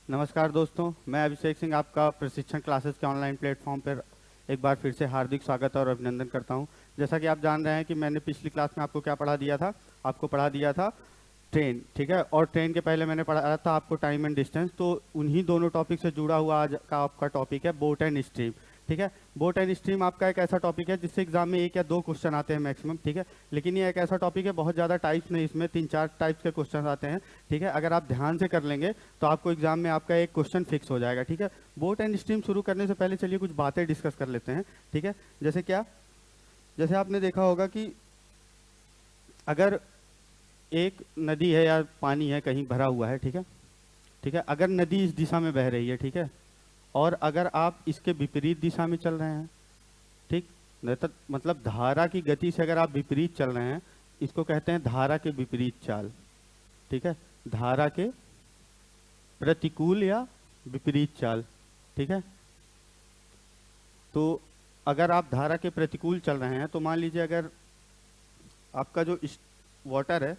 नमस्कार दोस्तों, मैं अभिषेक सिंह आपका प्रशिक्षण क्लासेस के ऑनलाइन प्लेटफॉर्म पर एक बार फिर से हार्दिक स्वागत और अभिनंदन करता हूं। जैसा कि आप जान रहे हैं कि मैंने पिछली क्लास में आपको क्या पढ़ा दिया था। आपको पढ़ा दिया था ट्रेन, ठीक है। और ट्रेन के पहले मैंने पढ़ाया था आपको टाइम एंड डिस्टेंस। तो उन्हीं दोनों टॉपिक से जुड़ा हुआ आज का आपका टॉपिक है बोट एंड स्ट्रीम, ठीक है। बोट एंड स्ट्रीम आपका एक ऐसा टॉपिक है जिससे एग्जाम में 1 या 2 क्वेश्चन आते हैं मैक्सिमम, ठीक है। लेकिन ये एक ऐसा टॉपिक है, बहुत ज़्यादा टाइप्स नहीं, इसमें 3-4 टाइप्स के क्वेश्चन आते हैं, ठीक है। अगर आप ध्यान से कर लेंगे तो आपको एग्जाम में आपका एक क्वेश्चन फिक्स हो जाएगा, ठीक है। बोट एंड स्ट्रीम शुरू करने से पहले चलिए कुछ बातें डिस्कस कर लेते हैं, ठीक है। जैसे क्या, जैसे आपने देखा होगा कि अगर एक नदी है या पानी है कहीं भरा हुआ है, ठीक है, ठीक है। अगर नदी इस दिशा में बह रही है, ठीक है, और अगर आप इसके विपरीत दिशा में चल रहे हैं, ठीक, नहीं तो मतलब धारा की गति से अगर आप विपरीत चल रहे हैं, इसको कहते हैं धारा के विपरीत चाल, ठीक है। धारा के प्रतिकूल या विपरीत चाल, ठीक है। तो अगर आप धारा के प्रतिकूल चल रहे हैं तो मान लीजिए अगर आपका जो वाटर है,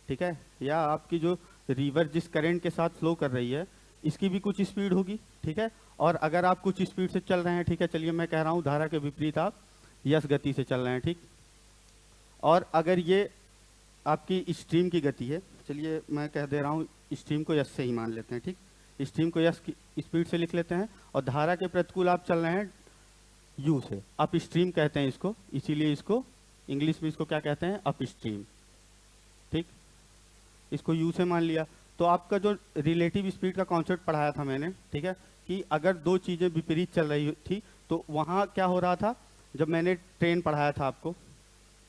ठीक है, या आपकी जो रिवर जिस करंट के साथ फ्लो कर रही है इसकी भी कुछ स्पीड होगी, ठीक है। और अगर आप कुछ स्पीड से चल रहे हैं, ठीक है, चलिए मैं कह रहा हूँ धारा के विपरीत आप यस गति से चल रहे हैं, ठीक। और अगर ये आपकी स्ट्रीम की गति है, चलिए मैं कह दे रहा हूँ स्ट्रीम को यस से ही मान लेते हैं, ठीक। स्ट्रीम को यस की स्पीड से लिख लेते हैं और धारा के प्रतिकूल आप चल रहे हैं यू से, अप स्ट्रीम कहते हैं इसको, इसीलिए इसको इंग्लिश में इसको क्या कहते हैं, अप स्ट्रीम, ठीक। इसको यू से मान लिया। तो आपका जो रिलेटिव स्पीड का कॉन्सेप्ट पढ़ाया था मैंने, ठीक है, कि अगर दो चीज़ें विपरीत चल रही थी तो वहाँ क्या हो रहा था। जब मैंने ट्रेन पढ़ाया था आपको,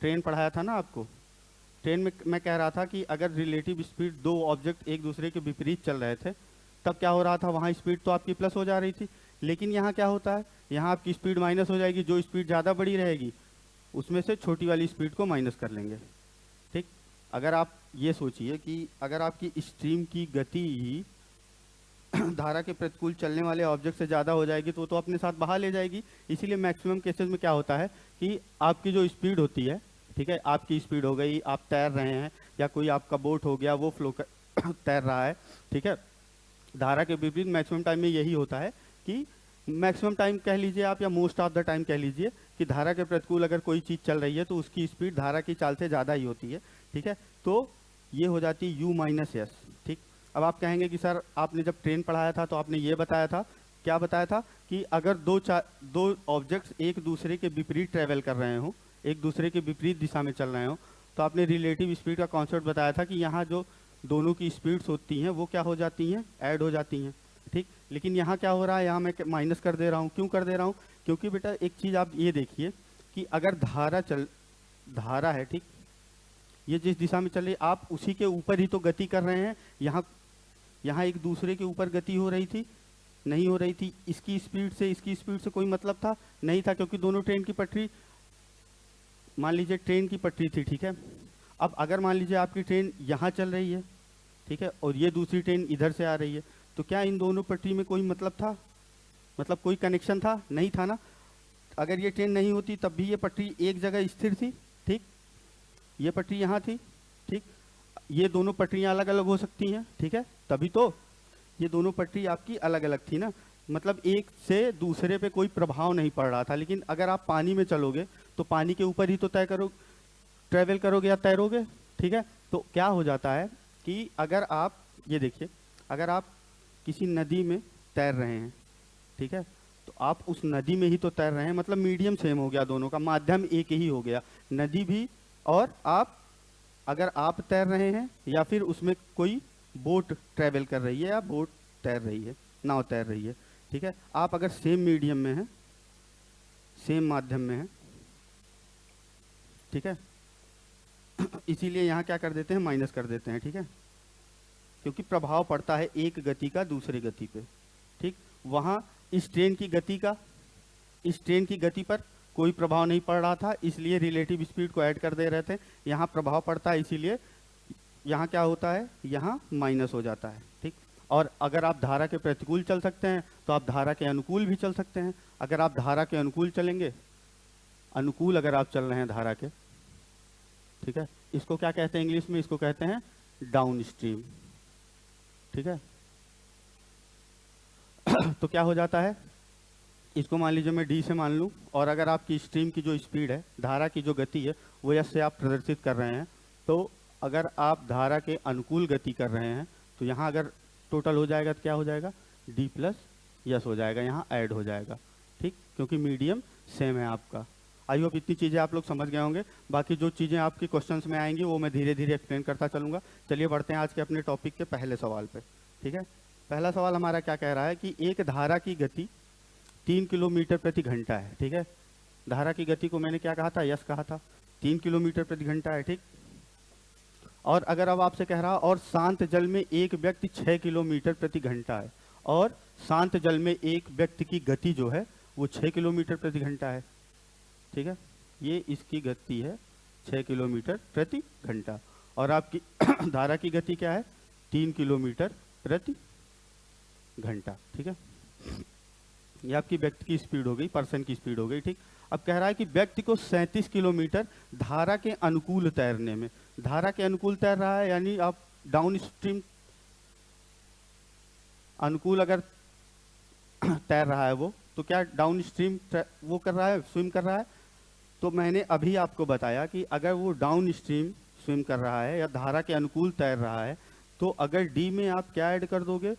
ट्रेन पढ़ाया था ना आपको, ट्रेन में मैं कह रहा था कि अगर रिलेटिव स्पीड दो ऑब्जेक्ट एक दूसरे के विपरीत चल रहे थे तब क्या हो रहा था, वहाँ स्पीड तो आपकी प्लस हो जा रही थी। लेकिन यहाँ क्या होता है, यहाँ आपकी स्पीड माइनस हो जाएगी। जो स्पीड ज़्यादा बड़ी रहेगी उसमें से छोटी वाली स्पीड को माइनस कर लेंगे, ठीक। अगर आप ये सोचिए कि अगर आपकी स्ट्रीम की गति ही धारा के प्रतिकूल चलने वाले ऑब्जेक्ट से ज़्यादा हो जाएगी तो अपने साथ बहा ले जाएगी। इसीलिए मैक्सिमम केसेस में क्या होता है कि आपकी जो स्पीड होती है, ठीक है, आपकी स्पीड हो गई, आप तैर रहे हैं या कोई आपका बोट हो गया वो फ्लो कर तैर रहा है, ठीक है। धारा के विपरीत मैक्सिमम टाइम में यही होता है कि मैक्सिमम टाइम कह लीजिए आप या मोस्ट ऑफ द टाइम कह लीजिए कि धारा के प्रतिकूल अगर कोई चीज़ चल रही है तो उसकी स्पीड धारा की चाल से ज़्यादा ही होती है, ठीक है। तो ये हो जाती है यू माइनस एस, ठीक। अब आप कहेंगे कि सर आपने जब ट्रेन पढ़ाया था तो आपने ये बताया था, क्या बताया था कि अगर दो ऑब्जेक्ट्स एक दूसरे के विपरीत ट्रेवल कर रहे हो, एक दूसरे के विपरीत दिशा में चल रहे हो, तो आपने रिलेटिव स्पीड का कॉन्सेप्ट बताया था कि यहाँ जो दोनों की स्पीड्स होती हैं वो क्या हो जाती हैं, ऐड हो जाती हैं, ठीक। लेकिन यहाँ क्या हो रहा है, यहाँ मैं माइनस कर दे रहा हूँ। क्यों कर दे रहा हूँ, क्योंकि बेटा एक चीज़ आप ये देखिए कि अगर धारा है, ठीक, ये जिस दिशा में चल रही आप उसी के ऊपर ही तो गति कर रहे हैं। यहाँ एक दूसरे के ऊपर गति हो रही थी, नहीं हो रही थी। इसकी स्पीड से कोई मतलब था नहीं था, क्योंकि दोनों ट्रेन की पटरी, मान लीजिए ट्रेन की पटरी थी, ठीक है। अब अगर मान लीजिए आपकी ट्रेन यहाँ चल रही है, ठीक है, और ये दूसरी ट्रेन इधर से आ रही है, तो क्या इन दोनों पटरी में कोई मतलब था, मतलब कोई कनेक्शन था, नहीं था ना। अगर ये ट्रेन नहीं होती तब भी ये पटरी एक जगह स्थिर थी, ठीक, ये पटरी यहाँ थी, ठीक। ये दोनों पटरियाँ अलग अलग हो सकती हैं, ठीक है, तभी तो ये दोनों पटरी आपकी अलग अलग थी ना, मतलब एक से दूसरे पे कोई प्रभाव नहीं पड़ रहा था। लेकिन अगर आप पानी में चलोगे तो पानी के ऊपर ही तो ट्रैवल करोगे या तैरोगे, ठीक है। तो क्या हो जाता है कि अगर आप ये देखिए, अगर आप किसी नदी में तैर रहे हैं, ठीक है, तो आप उस नदी में ही तो तैर रहे हैं, मतलब मीडियम सेम हो गया, दोनों का माध्यम एक ही हो गया, नदी भी और आप। अगर आप तैर रहे हैं या फिर उसमें कोई बोट ट्रैवल कर रही है या बोट तैर रही है, नाव तैर रही है, ठीक है, आप अगर सेम मीडियम में हैं, सेम माध्यम में हैं, ठीक है, इसीलिए यहाँ क्या कर देते हैं, माइनस कर देते हैं, ठीक है, क्योंकि प्रभाव पड़ता है एक गति का दूसरी गति पे, ठीक। वहाँ इस ट्रेन की गति पर कोई प्रभाव नहीं पड़ रहा था, इसलिए रिलेटिव स्पीड को ऐड कर दे रहे थे। यहाँ प्रभाव पड़ता है, इसीलिए यहाँ क्या होता है, यहाँ माइनस हो जाता है, ठीक। और अगर आप धारा के प्रतिकूल चल सकते हैं तो आप धारा के अनुकूल भी चल सकते हैं। अगर आप धारा के अनुकूल चलेंगे, अनुकूल अगर आप चल रहे हैं धारा के, ठीक है, इसको क्या कहते हैं इंग्लिश में, इसको कहते हैं डाउन स्ट्रीम, ठीक है। तो क्या हो जाता है, इसको मान लीजिए मैं डी से मान लूँ, और अगर आपकी स्ट्रीम की जो स्पीड है, धारा की जो गति है, वो एस से आप प्रदर्शित कर रहे हैं, तो अगर आप धारा के अनुकूल गति कर रहे हैं तो यहाँ अगर टोटल हो जाएगा तो क्या हो जाएगा, डी प्लस यस हो जाएगा, यहाँ ऐड हो जाएगा, ठीक, क्योंकि मीडियम सेम है आपका। आई होप इतनी चीज़ें आप लोग समझ गए होंगे। बाकी जो चीज़ें आपके क्वेश्चंस में आएंगी वो मैं धीरे धीरे एक्सप्लेन करता चलूँगा। चलिए बढ़ते हैं आज के अपने टॉपिक के पहले सवाल पे। ठीक है, पहला सवाल हमारा क्या कह रहा है कि एक धारा की गति 3 किलोमीटर प्रति घंटा है। ठीक है, धारा की गति को मैंने क्या कहा था, यस कहा था, 3 किलोमीटर प्रति घंटा है। ठीक, और अगर अब आपसे कह रहा और शांत जल में एक व्यक्ति 6 किलोमीटर प्रति घंटा है, और शांत जल में एक व्यक्ति की गति जो है वो 6 किलोमीटर प्रति घंटा है। ठीक है, ये इसकी गति है 6 किलोमीटर प्रति घंटा, और आपकी धारा की गति क्या है, 3 किलोमीटर प्रति घंटा। ठीक है, ये आपकी व्यक्ति की स्पीड हो गई, पर्सन की स्पीड हो गई। ठीक, अब कह रहा है कि व्यक्ति को 37 किलोमीटर धारा के अनुकूल तैरने में, धारा के अनुकूल तैर रहा है, यानी आप डाउन स्ट्रीम अनुकूल अगर तैर रहा है वो, तो क्या डाउन स्ट्रीम वो कर रहा है, स्विम कर रहा है। तो मैंने अभी आपको बताया कि अगर वो डाउन स्ट्रीम स्विम कर रहा है या धारा के अनुकूल तैर रहा है, तो अगर डी में आप क्या ऐड कर दोगे,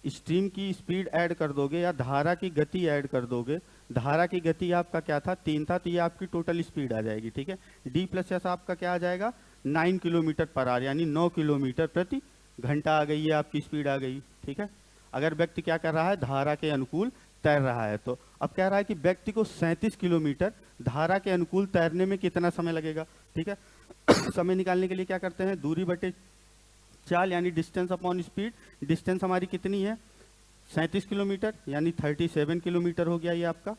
स्ट्रीम की स्पीड ऐड कर दोगे या धारा की गति ऐड कर दोगे। धारा की गति आपका क्या था, 3 था, तो ये आपकी टोटल स्पीड आ जाएगी। ठीक है, डी प्लस एस आपका क्या आ जाएगा, 9 किलोमीटर पर आवर, यानी 9 किलोमीटर प्रति घंटा आ गई है आपकी स्पीड आ गई। ठीक है, अगर व्यक्ति क्या कर रहा है, धारा के अनुकूल तैर रहा है। तो अब कह रहा है कि व्यक्ति को 37 किलोमीटर धारा के अनुकूल तैरने में कितना समय लगेगा। ठीक है, समय निकालने के लिए क्या करते हैं, दूरी बटे चाल यानी डिस्टेंस अपॉन स्पीड। डिस्टेंस हमारी कितनी है, 37 किलोमीटर, यानी 37 किलोमीटर हो गया ये आपका।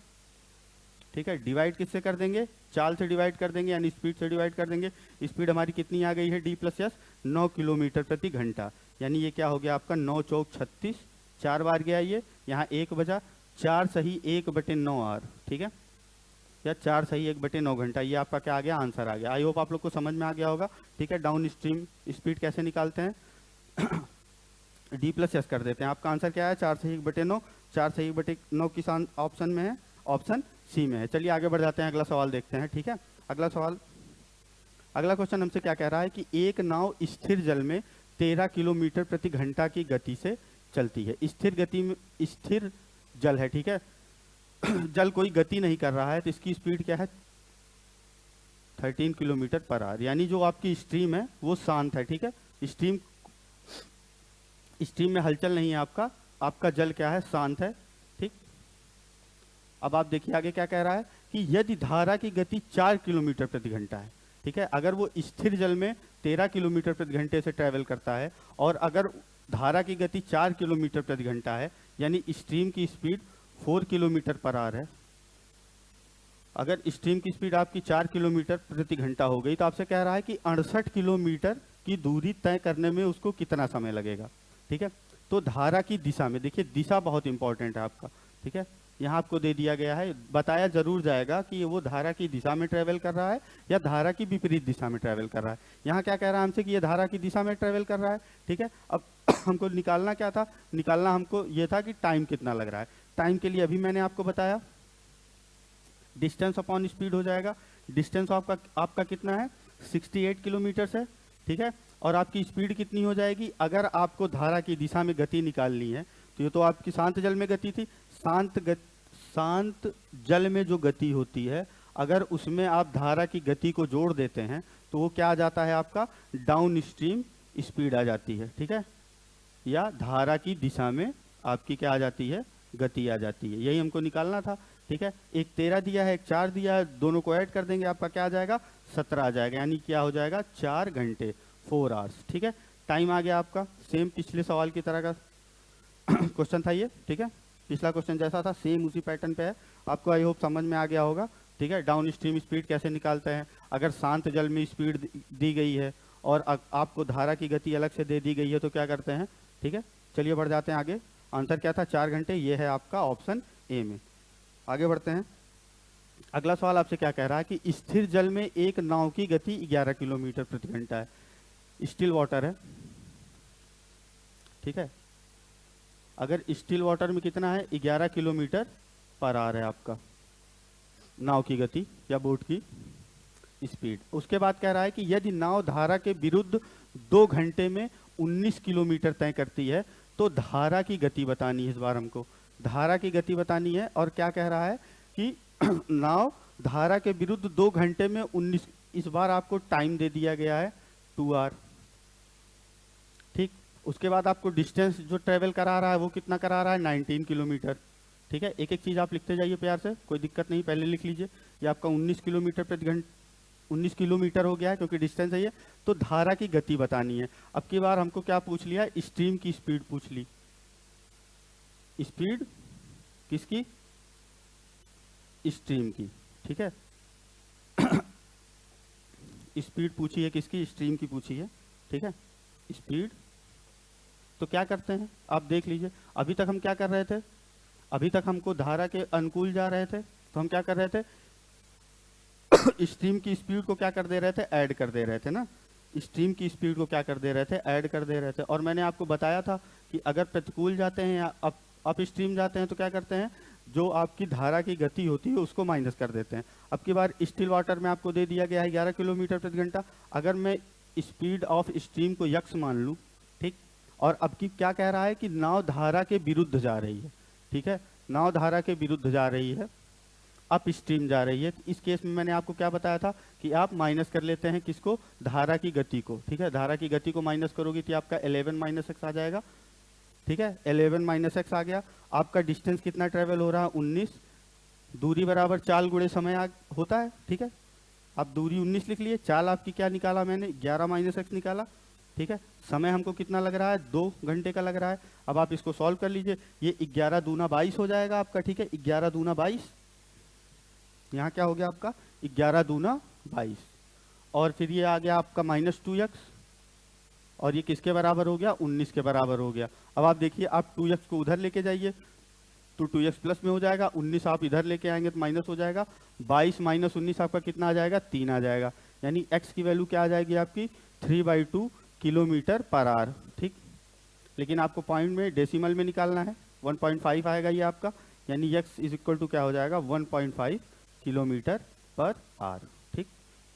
ठीक है, डिवाइड किससे कर देंगे, चाल से डिवाइड कर देंगे, यानी स्पीड से डिवाइड कर देंगे। स्पीड हमारी कितनी आ गई है, डी प्लस एस, 9 किलोमीटर प्रति घंटा, यानी ये क्या हो गया आपका 9 चौक 36, 4 बार गया ये, यहाँ 1 बजा, 4 सही 1/9 आर। ठीक है, या 4 सही 1/9 घंटा, ये आपका क्या आ गया, आंसर आ गया। आई होप आप लोग को समझ में आ गया होगा। ठीक है, डाउन स्ट्रीम स्पीड कैसे निकालते हैं, डी प्लस एस कर देते हैं। आपका आंसर क्या है, 4 सही 1/9, 4 सही 1/9 किस ऑप्शन में है, ऑप्शन सी में है। चलिए आगे बढ़ जाते हैं, अगला सवाल देखते हैं। ठीक है, अगला सवाल, अगला क्वेश्चन हमसे क्या कह रहा है कि एक नाव स्थिर जल में 13 किलोमीटर प्रति घंटा की गति से चलती है। स्थिर गति में, स्थिर जल है। ठीक है, जल कोई गति नहीं कर रहा है, तो इसकी स्पीड क्या है, 13 किलोमीटर पर आवर, यानी जो आपकी स्ट्रीम है वो शांत है। ठीक है, स्ट्रीम में हलचल नहीं है, आपका जल क्या है, शांत है। ठीक, अब आप देखिए आगे क्या कह रहा है कि यदि धारा की गति 4 किलोमीटर प्रति घंटा है। ठीक है, अगर वो स्थिर जल में 13 किलोमीटर प्रति घंटे से ट्रेवल करता है, और अगर धारा की गति 4 किलोमीटर प्रति घंटा है, यानी स्ट्रीम की स्पीड 4 किलोमीटर पर आवर है। अगर स्ट्रीम की स्पीड आपकी 4 किलोमीटर प्रति घंटा हो गई, तो आपसे कह रहा है कि 68 किलोमीटर की दूरी तय करने में उसको कितना समय लगेगा। ठीक है, तो धारा की दिशा में, देखिए दिशा बहुत इंपॉर्टेंट है आपका। ठीक है, यहाँ आपको दे दिया गया है, बताया जरूर जाएगा कि वो धारा की दिशा में ट्रेवल कर रहा है या धारा की विपरीत दिशा में ट्रेवल कर रहा है। यहाँ क्या कह रहा है हमसे कि ये धारा की दिशा में ट्रेवल कर रहा है। ठीक है, अब हमको निकालना क्या था, निकालना हमको ये था कि टाइम कितना लग रहा है। टाइम के लिए अभी मैंने आपको बताया डिस्टेंस अपॉन स्पीड हो जाएगा। डिस्टेंस आपका कितना है, 68 किलोमीटर है। ठीक है, और आपकी स्पीड कितनी हो जाएगी, अगर आपको धारा की दिशा में गति निकालनी है, तो ये तो आपकी शांत जल में गति थी, शांत जल में जो गति होती है, अगर उसमें आप धारा की गति को जोड़ देते हैं तो वो क्या आ जाता है, आपका डाउन स्ट्रीम स्पीड आ जाती है। ठीक है, या धारा की दिशा में आपकी क्या आ जाती है, गति आ जाती है, यही हमको निकालना था। ठीक है, एक 13 दिया है, एक 4 दिया है, दोनों को ऐड कर देंगे, आपका क्या आ जाएगा, 17 आ जाएगा, यानी क्या हो जाएगा, 4 घंटे 4 आवर्स। ठीक है, टाइम आ गया आपका, सेम पिछले सवाल की तरह का क्वेश्चन था ये। ठीक है, पिछला क्वेश्चन जैसा था सेम उसी पैटर्न पे है, आपको आई होप समझ में आ गया होगा। ठीक है, डाउन स्ट्रीम स्पीड कैसे निकालते हैं, अगर शांत जल में स्पीड दी गई है और आपको धारा की गति अलग से दे दी गई है तो क्या करते हैं। ठीक है, चलिए बढ़ जाते हैं आगे। आंसर क्या था, 4 घंटे, ये है आपका ऑप्शन ए में। आगे बढ़ते हैं, अगला सवाल आपसे क्या कह रहा है कि स्थिर जल में एक नाव की गति 11 किलोमीटर प्रति घंटा है, स्टिल वाटर है। ठीक है, अगर स्टिल वाटर में कितना है, 11 किलोमीटर पर आवर है आपका नाव की गति या बोट की स्पीड। उसके बाद कह रहा है कि यदि नाव धारा के विरुद्ध 2 घंटे में 19 किलोमीटर तय करती है तो धारा की गति बतानी है। इस बार हमको धारा की गति बतानी है। और क्या कह रहा है कि नाव धारा के विरुद्ध 2 घंटे में 19, इस बार आपको टाइम दे दिया गया है 2 आवर, ठीक। उसके बाद आपको डिस्टेंस जो ट्रेवल करा रहा है वो कितना करा रहा है, 19 किलोमीटर, ठीक है। एक एक चीज आप लिखते जाइए प्यार से, कोई दिक्कत नहीं, पहले लिख लीजिए। ये आपका 19 किलोमीटर प्रति घंटा, 19 किलोमीटर हो गया है क्योंकि डिस्टेंस है ये। तो धारा की गति बतानी है। अब की बार हमको क्या पूछ लिया, स्ट्रीम की स्पीड पूछ ली। स्पीड किसकी, स्ट्रीम की, ठीक है। स्पीड पूछी है किसकी, स्ट्रीम की पूछी है, ठीक है। स्पीड तो क्या करते हैं आप देख लीजिए। अभी तक हम क्या कर रहे थे, अभी तक हमको धारा के अनुकूल जा रहे थे, तो हम क्या कर रहे थे, स्ट्रीम की स्पीड को क्या कर दे रहे थे, ऐड कर दे रहे थे ना। स्ट्रीम की स्पीड को क्या कर दे रहे थे, ऐड कर दे रहे थे। और मैंने आपको बताया था कि अगर प्रतिकूल जाते हैं या अप स्ट्रीम जाते हैं तो क्या करते हैं, जो आपकी धारा की गति होती है उसको माइनस कर देते हैं। अब की बार स्टिल वाटर में आपको दे दिया गया है 11 किलोमीटर प्रति घंटा। अगर मैं स्पीड ऑफ स्ट्रीम को यक्स मान लूँ, ठीक। और अब की क्या कह रहा है कि नाव धारा के विरुद्ध जा रही है, ठीक है। नाव धारा के विरुद्ध जा रही है, अप स्ट्रीम जा रही है। इस केस में मैंने आपको क्या बताया था कि आप माइनस कर लेते हैं किसको, धारा की गति को, ठीक है। धारा की गति को माइनस करोगे तो आपका 11 माइनस एक्स आ जाएगा, ठीक है। 11 माइनस एक्स आ गया। आपका डिस्टेंस कितना ट्रेवल हो रहा है, 19, दूरी बराबर चाल गुणे समय होता है, ठीक है। आप दूरी 19 लिख लिए, चाल आपकी क्या निकाला मैंने, 11 माइनस एक्स निकाला, ठीक है। समय हमको कितना लग रहा है, 2 घंटे का लग रहा है। अब आप इसको सॉल्व कर लीजिए, ये 11 दूना 22 हो जाएगा आपका, ठीक है। 11 दूना 22, यहाँ क्या हो गया आपका 11 दूना 22, और फिर ये आ गया आपका -2x, और ये किसके बराबर हो गया, 19 के बराबर हो गया। अब आप देखिए, आप 2x को उधर लेके जाइए तो 2x प्लस में हो जाएगा, 19 आप इधर लेके आएंगे तो माइनस हो जाएगा, 22 माइनस 19 आपका कितना आ जाएगा, 3 आ जाएगा। यानी x की वैल्यू क्या आ जाएगी आपकी, 3/2 किलोमीटर पर आवर, ठीक। लेकिन आपको पॉइंट में डेसिमल में निकालना है, 1.5 आएगा ये आपका, यानी x इज इक्वल टू क्या हो जाएगा, 1.5 किलोमीटर पर आवर, ठीक।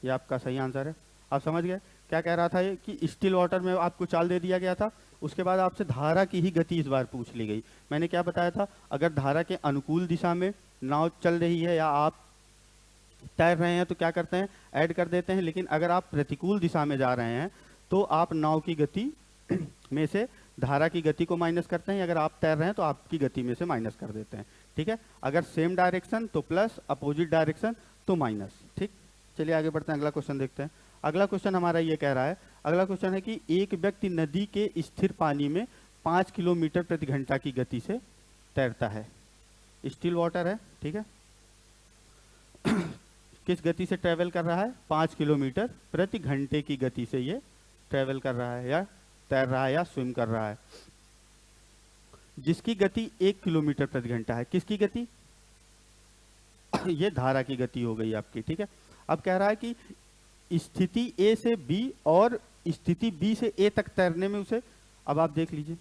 ये आपका सही आंसर है। आप समझ गए क्या कह रहा था ये, कि स्टिल वाटर में आपको चाल दे दिया गया था। उसके बाद आपसे धारा की ही गति इस बार पूछ ली गई। मैंने क्या बताया था, अगर धारा के अनुकूल दिशा में नाव चल रही है या आप तैर रहे हैं तो क्या करते हैं, ऐड कर देते हैं। लेकिन अगर आप प्रतिकूल दिशा में जा रहे हैं तो आप नाव की गति में से धारा की गति को माइनस करते हैं। अगर आप तैर रहे हैं तो आपकी गति में से माइनस कर देते हैं, ठीक है। अगर सेम डायरेक्शन तो प्लस, अपोजिट डायरेक्शन तो माइनस, ठीक। चलिए आगे बढ़ते हैं, अगला क्वेश्चन देखते हैं। अगला क्वेश्चन हमारा ये कह रहा है, अगला क्वेश्चन है कि एक व्यक्ति नदी के स्थिर पानी में 5 किलोमीटर प्रति घंटा की गति से तैरता है। स्टिल वाटर है, ठीक है। किस गति से ट्रेवल कर रहा है, 5 किलोमीटर प्रति घंटे की गति से ये ट्रेवल कर रहा है या तैर रहा है या स्विम कर रहा है, जिसकी गति 1 किलोमीटर प्रति घंटा है। किसकी गति, ये धारा की गति हो गई आपकी, ठीक है। अब कह रहा है कि स्थिति ए से बी और स्थिति बी से ए तक तैरने में उसे, अब आप देख लीजिए,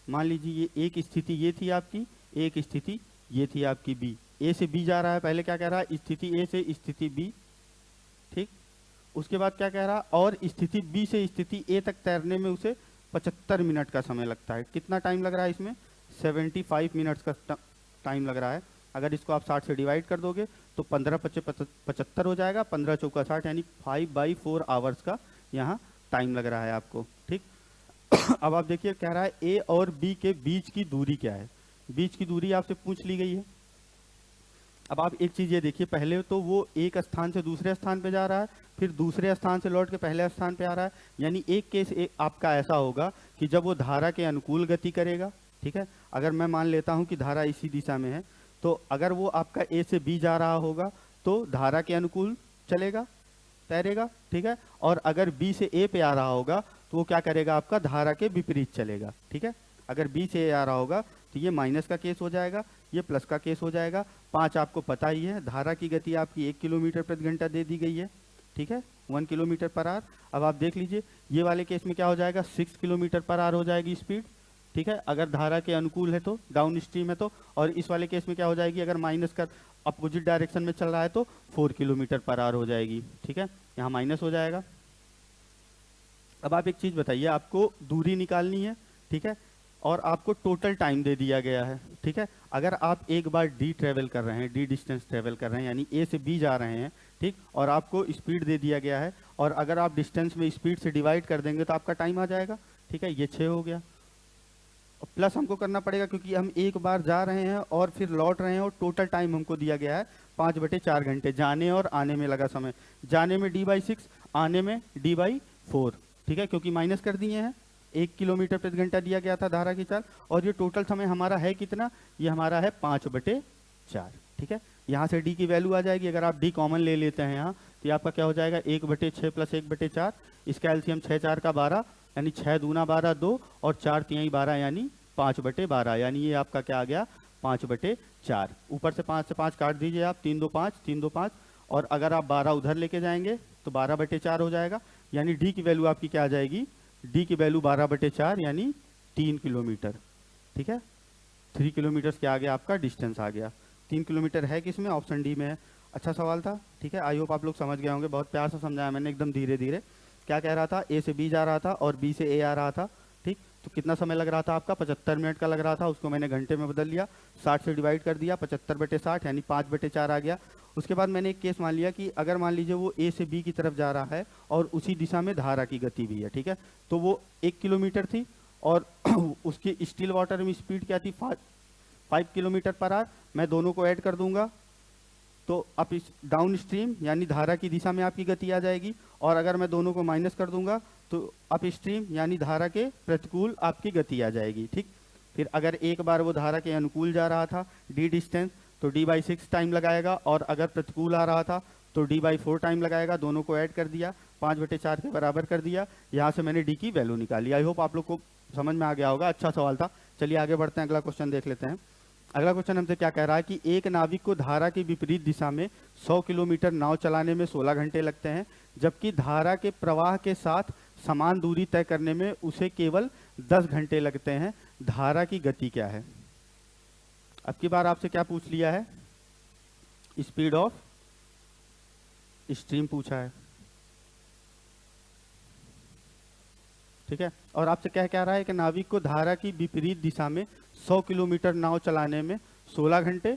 मान लीजिए ये एक स्थिति ये थी आपकी, एक स्थिति ये थी आपकी बी, ए से बी जा रहा है। पहले क्या कह रहा है, स्थिति ए से स्थिति बी, ठीक। उसके बाद क्या कह रहा है, और स्थिति बी से स्थिति ए तक तैरने में उसे 75 मिनट का समय लगता है। कितना टाइम लग रहा है इसमें, 75 मिनट्स का टाइम लग रहा है। अगर इसको आप 60 से डिवाइड कर दोगे तो 15 × 5 = 75 हो जाएगा, 15 × 4 = 60, यानी 5/4 आवर्स का यहाँ टाइम लग रहा है आपको, ठीक। अब आप देखिए, कह रहा है ए और बी के बीच की दूरी क्या है। बीच की दूरी आपसे पूछ ली गई है। अब आप एक चीज ये देखिए, पहले तो वो एक स्थान से दूसरे स्थान पे जा रहा है, फिर दूसरे स्थान से लौट के पहले स्थान पे आ रहा है। यानी एक केस आपका ऐसा होगा कि जब वो धारा के अनुकूल गति करेगा, ठीक है। अगर मैं मान लेता हूं कि धारा इसी दिशा में है, तो अगर वो आपका ए से बी जा रहा होगा तो धारा के अनुकूल चलेगा, तैरेगा, ठीक है। और अगर बी से ए पे आ रहा होगा तो वो क्या करेगा, आपका धारा के विपरीत चलेगा, ठीक है। अगर बी से ए आ रहा होगा तो ये माइनस का केस हो जाएगा, ये प्लस का केस हो जाएगा। 5 आपको पता ही है, धारा की गति आपकी 1 किलोमीटर प्रति घंटा दे दी गई है, ठीक है, 1 किलोमीटर पर आवर। अब आप देख लीजिए, ये वाले केस में क्या हो जाएगा, 6 किलोमीटर पर आवर हो जाएगी स्पीड, ठीक है, अगर धारा के अनुकूल है तो, डाउन स्ट्रीम है तो, और इस वाले केस में क्या हो जाएगी, अगर माइनस का अपोजिट डायरेक्शन में चल रहा है तो 4 किलोमीटर पर आवर हो जाएगी। ठीक है, यहाँ माइनस हो जाएगा। अब आप एक चीज बताइए, आपको दूरी निकालनी है, ठीक है, और आपको टोटल टाइम दे दिया गया है। ठीक है, अगर आप एक बार डी ट्रेवल कर रहे हैं, डी डिस्टेंस ट्रेवल कर रहे हैं, यानी ए से बी जा रहे हैं, ठीक, और आपको स्पीड दे दिया गया है, और अगर आप डिस्टेंस में स्पीड से डिवाइड कर देंगे तो आपका टाइम आ जाएगा। ठीक है, ये 6 हो गया, प्लस हमको करना पड़ेगा क्योंकि हम एक बार जा रहे हैं और फिर लौट रहे हैं, और टोटल टाइम हमको दिया गया है 5/4 घंटे, जाने और आने में लगा समय। जाने में d/6, आने में d/4। ठीक है, क्योंकि माइनस कर दिए हैं, 1 किलोमीटर प्रति घंटा दिया गया था धारा की चाल, और ये टोटल समय हमारा है कितना, ये हमारा है 5/4। ठीक है, यहाँ से d की वैल्यू आ जाएगी, अगर आप d कॉमन ले लेते हैं यहाँ, तो ये आपका क्या हो जाएगा, 1/6 प्लस 1/4, इसका एलसीएम 6 4 का 12, यानी 6 दूना 12 2, और 4 तिहाई 12, यानी 5/12, यानी ये आपका क्या आ गया, 5/4। ऊपर से 5 से 5 काट दीजिए आप, 3 2 5, 3 2 5, और अगर आप 12 उधर लेके जाएंगे तो 12/4 हो जाएगा, यानी डी की वैल्यू आपकी क्या आ जाएगी, डी की वैल्यू 12/4 यानी 3 किलोमीटर। ठीक है, 3 किलोमीटर के आगे आपका डिस्टेंस आ गया। 3 किलोमीटर है किसमें, ऑप्शन डी में है। अच्छा सवाल था, ठीक है, आई होप आप लोग समझ गए होंगे, बहुत प्यार से समझाया मैंने, एकदम धीरे धीरे। क्या कह रहा था, ए से बी जा रहा था और बी से ए आ रहा था, ठीक, तो कितना समय लग रहा था आपका, 75 मिनट का लग रहा था, उसको मैंने घंटे में बदल लिया, 60 से डिवाइड कर दिया, 75/60 यानी 5/4 आ गया। उसके बाद मैंने एक केस मान लिया कि अगर मान लीजिए वो ए से बी की तरफ जा रहा है और उसी दिशा में धारा की गति भी है, ठीक है, तो वो 1 किलोमीटर थी, और उसकी स्टिल वाटर में स्पीड क्या थी, 5 किलोमीटर पर आवर। मैं दोनों को ऐड कर दूंगा तो अब इस डाउन स्ट्रीम यानी धारा की दिशा में आपकी गति आ जाएगी, और अगर मैं दोनों को माइनस कर दूंगा तो अप स्ट्रीम यानी धारा के प्रतिकूल आपकी गति आ जाएगी। ठीक, फिर अगर एक बार वो धारा के अनुकूल जा रहा था, डी डिस्टेंस, तो d/6 टाइम लगाएगा, और अगर प्रतिकूल आ रहा था तो d/4 टाइम लगाएगा। दोनों को ऐड कर दिया, 5/4 के बराबर कर दिया, यहाँ से मैंने d की वैल्यू निकाली। आई होप आप लोग को समझ में आ गया होगा, अच्छा सवाल था। चलिए आगे बढ़ते हैं, अगला क्वेश्चन देख लेते हैं। अगला क्वेश्चन हमसे क्या कह रहा है कि एक नाविक को धारा की विपरीत दिशा में 100 किलोमीटर नाव चलाने में 16 घंटे लगते हैं, जबकि धारा के प्रवाह के साथ समान दूरी तय करने में उसे केवल 10 घंटे लगते हैं। धारा की गति क्या है। अब की बार आपसे क्या पूछ लिया है, स्पीड ऑफ स्ट्रीम पूछा है, ठीक है, और आपसे क्या कह रहा है कि नाविक को धारा की विपरीत दिशा में 100 किलोमीटर नाव चलाने में 16 घंटे,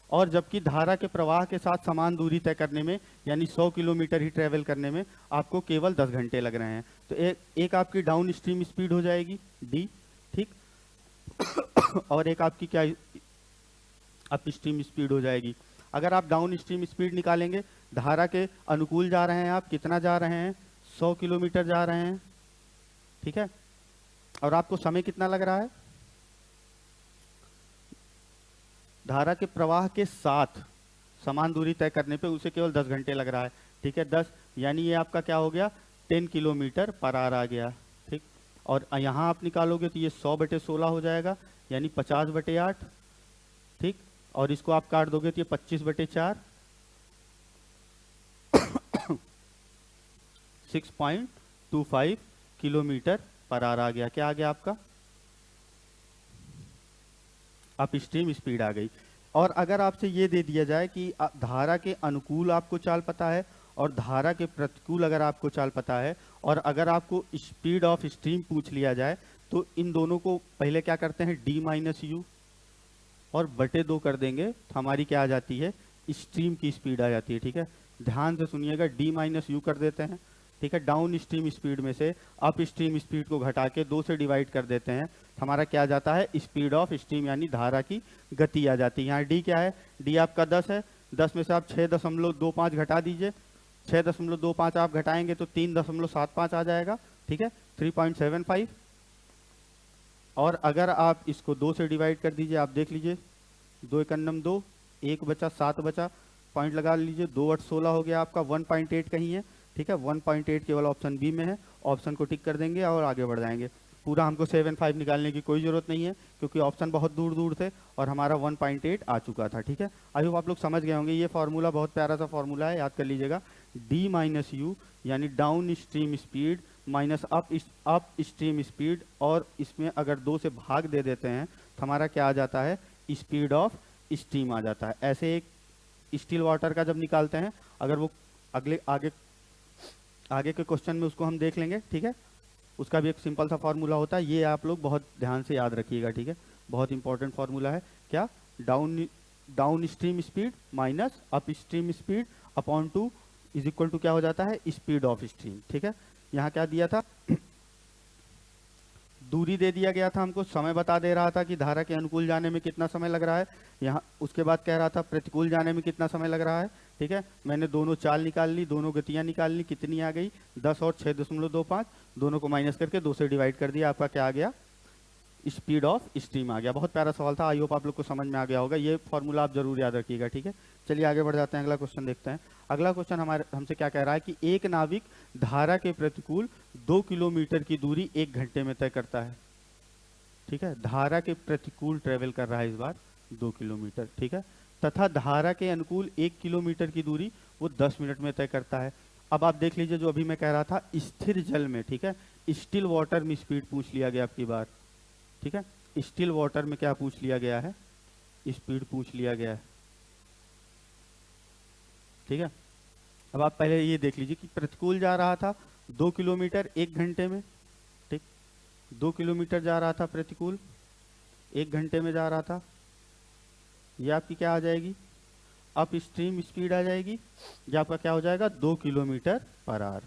और जबकि धारा के प्रवाह के साथ समान दूरी तय करने में यानी 100 किलोमीटर ही ट्रेवल करने में आपको केवल 10 घंटे लग रहे हैं। तो एक आपकी डाउन स्ट्रीम स्पीड हो जाएगी डी, ठीक, और एक आपकी क्या अप स्ट्रीम स्पीड हो जाएगी। अगर आप डाउन स्ट्रीम स्पीड निकालेंगे, धारा के अनुकूल जा रहे हैं आप, कितना जा रहे हैं, 100 किलोमीटर जा रहे हैं, ठीक है, और आपको समय कितना लग रहा है, धारा के प्रवाह के साथ समान दूरी तय करने पे उसे केवल 10 घंटे लग रहा है। ठीक है, 10 यानी ये आपका क्या हो गया, 10 किलोमीटर पर आवर आ गया। ठीक, और यहाँ आप निकालोगे तो ये 100/16 हो जाएगा, यानी 50/8। ठीक, और इसको आप काट दोगे तो ये 25/4 6.25 किलोमीटर पर आवर आ गया। क्या आ गया आपका, अप स्ट्रीम स्पीड आ गई। और अगर आपसे ये दे दिया जाए कि धारा के अनुकूल आपको चाल पता है और धारा के प्रतिकूल अगर आपको चाल पता है, और अगर आपको स्पीड ऑफ स्ट्रीम पूछ लिया जाए, तो इन दोनों को पहले क्या करते हैं, d-u और बटे 2 कर देंगे, तो हमारी क्या आ जाती है, स्ट्रीम की स्पीड आ जाती है। ठीक है, ध्यान से सुनिएगा, d-u कर देते हैं, ठीक है, डाउन स्ट्रीम स्पीड में से अप स्ट्रीम स्पीड को घटा के 2 से डिवाइड कर देते हैं, हमारा क्या आ जाता है, स्पीड ऑफ स्ट्रीम यानी धारा की गति आ जाती है। यहाँ डी क्या है, डी आपका 10 है, 10 में से आप 6.25 घटा दीजिए, 6.25 आप घटाएंगे तो 3.75 आ जाएगा। ठीक है, 3.75, और अगर आप इसको 2 से डिवाइड कर दीजिए, आप देख लीजिए, 2 एकन्नम 2, 1 बचा 7 बचा, पॉइंट लगा लीजिए, 2/8 16 हो गया आपका, 1.8 कहीं है। ठीक है, 1.8 केवल ऑप्शन बी में है, ऑप्शन को टिक कर देंगे और आगे बढ़ जाएंगे। पूरा हमको 7.5 निकालने की कोई जरूरत नहीं है, क्योंकि ऑप्शन बहुत दूर दूर थे और हमारा 1.8 आ चुका था। ठीक है, आई होप आप लोग समझ गए होंगे। ये फार्मूला बहुत प्यारा सा फार्मूला है, याद कर लीजिएगा, d-u यानी down stream speed minus up stream speed, और इसमें अगर 2 से भाग दे देते हैं तो हमारा क्या आ जाता है, स्पीड ऑफ स्टीम आ जाता है। ऐसे एक स्टिल वाटर का जब निकालते हैं, अगर वो अगले आगे आगे के क्वेश्चन में उसको हम देख लेंगे, ठीक है। उसका भी एक सिंपल सा फॉर्मूला होता है, ये आप लोग बहुत ध्यान से याद रखिएगा, ठीक है। बहुत इंपॉर्टेंट फॉर्मूला है, क्या, down stream speed minus up stream speed upon 2 is equal to क्या हो जाता है, स्पीड ऑफ स्ट्रीम, ठीक है। यहाँ क्या दिया था, दूरी दे दिया गया था हमको, समय बता दे रहा था कि धारा के अनुकूल जाने में कितना समय लग रहा है, यहाँ उसके बाद कह रहा था प्रतिकूल जाने में कितना समय लग रहा है, ठीक है। मैंने दोनों चाल निकाल ली, दोनों गतियां निकाल ली, कितनी आ गई, 10 और 6.25, दोनों को माइनस करके 2 से डिवाइड कर दिया, आपका क्या आ गया, स्पीड ऑफ स्टीम आ गया। बहुत प्यारा सवाल था, आई होप आप लोग को समझ में आ गया होगा, ये फॉर्मूला आप जरूर याद रखिएगा, ठीक है। चलिए आगे बढ़ जाते हैं, अगला क्वेश्चन देखते हैं। अगला क्वेश्चन हमसे क्या कह रहा है कि एक नाविक धारा के प्रतिकूल 2 किलोमीटर की दूरी 1 घंटे में तय करता है, ठीक है। धारा के प्रतिकूल ट्रेवल कर रहा है इस बार 2 किलोमीटर, ठीक है, तथा धारा के अनुकूल 1 किलोमीटर की दूरी वो 10 मिनट में तय करता है। अब आप देख लीजिए, जो अभी मैं कह रहा था स्थिर जल में, ठीक है, स्टिल वाटर में स्पीड पूछ लिया गया आपकी बार, ठीक है। स्टिल वाटर में क्या पूछ लिया गया है, स्पीड पूछ लिया गया है, ठीक है। अब आप पहले ये देख लीजिए कि प्रतिकूल जा रहा था 2 किलोमीटर 1 घंटे में, ठीक, 2 किलोमीटर जा रहा था प्रतिकूल, 1 घंटे में जा रहा था, ये आपकी क्या आ जाएगी, अप स्ट्रीम स्पीड आ जाएगी, ये आपका क्या हो जाएगा, 2 किलोमीटर पर आवर,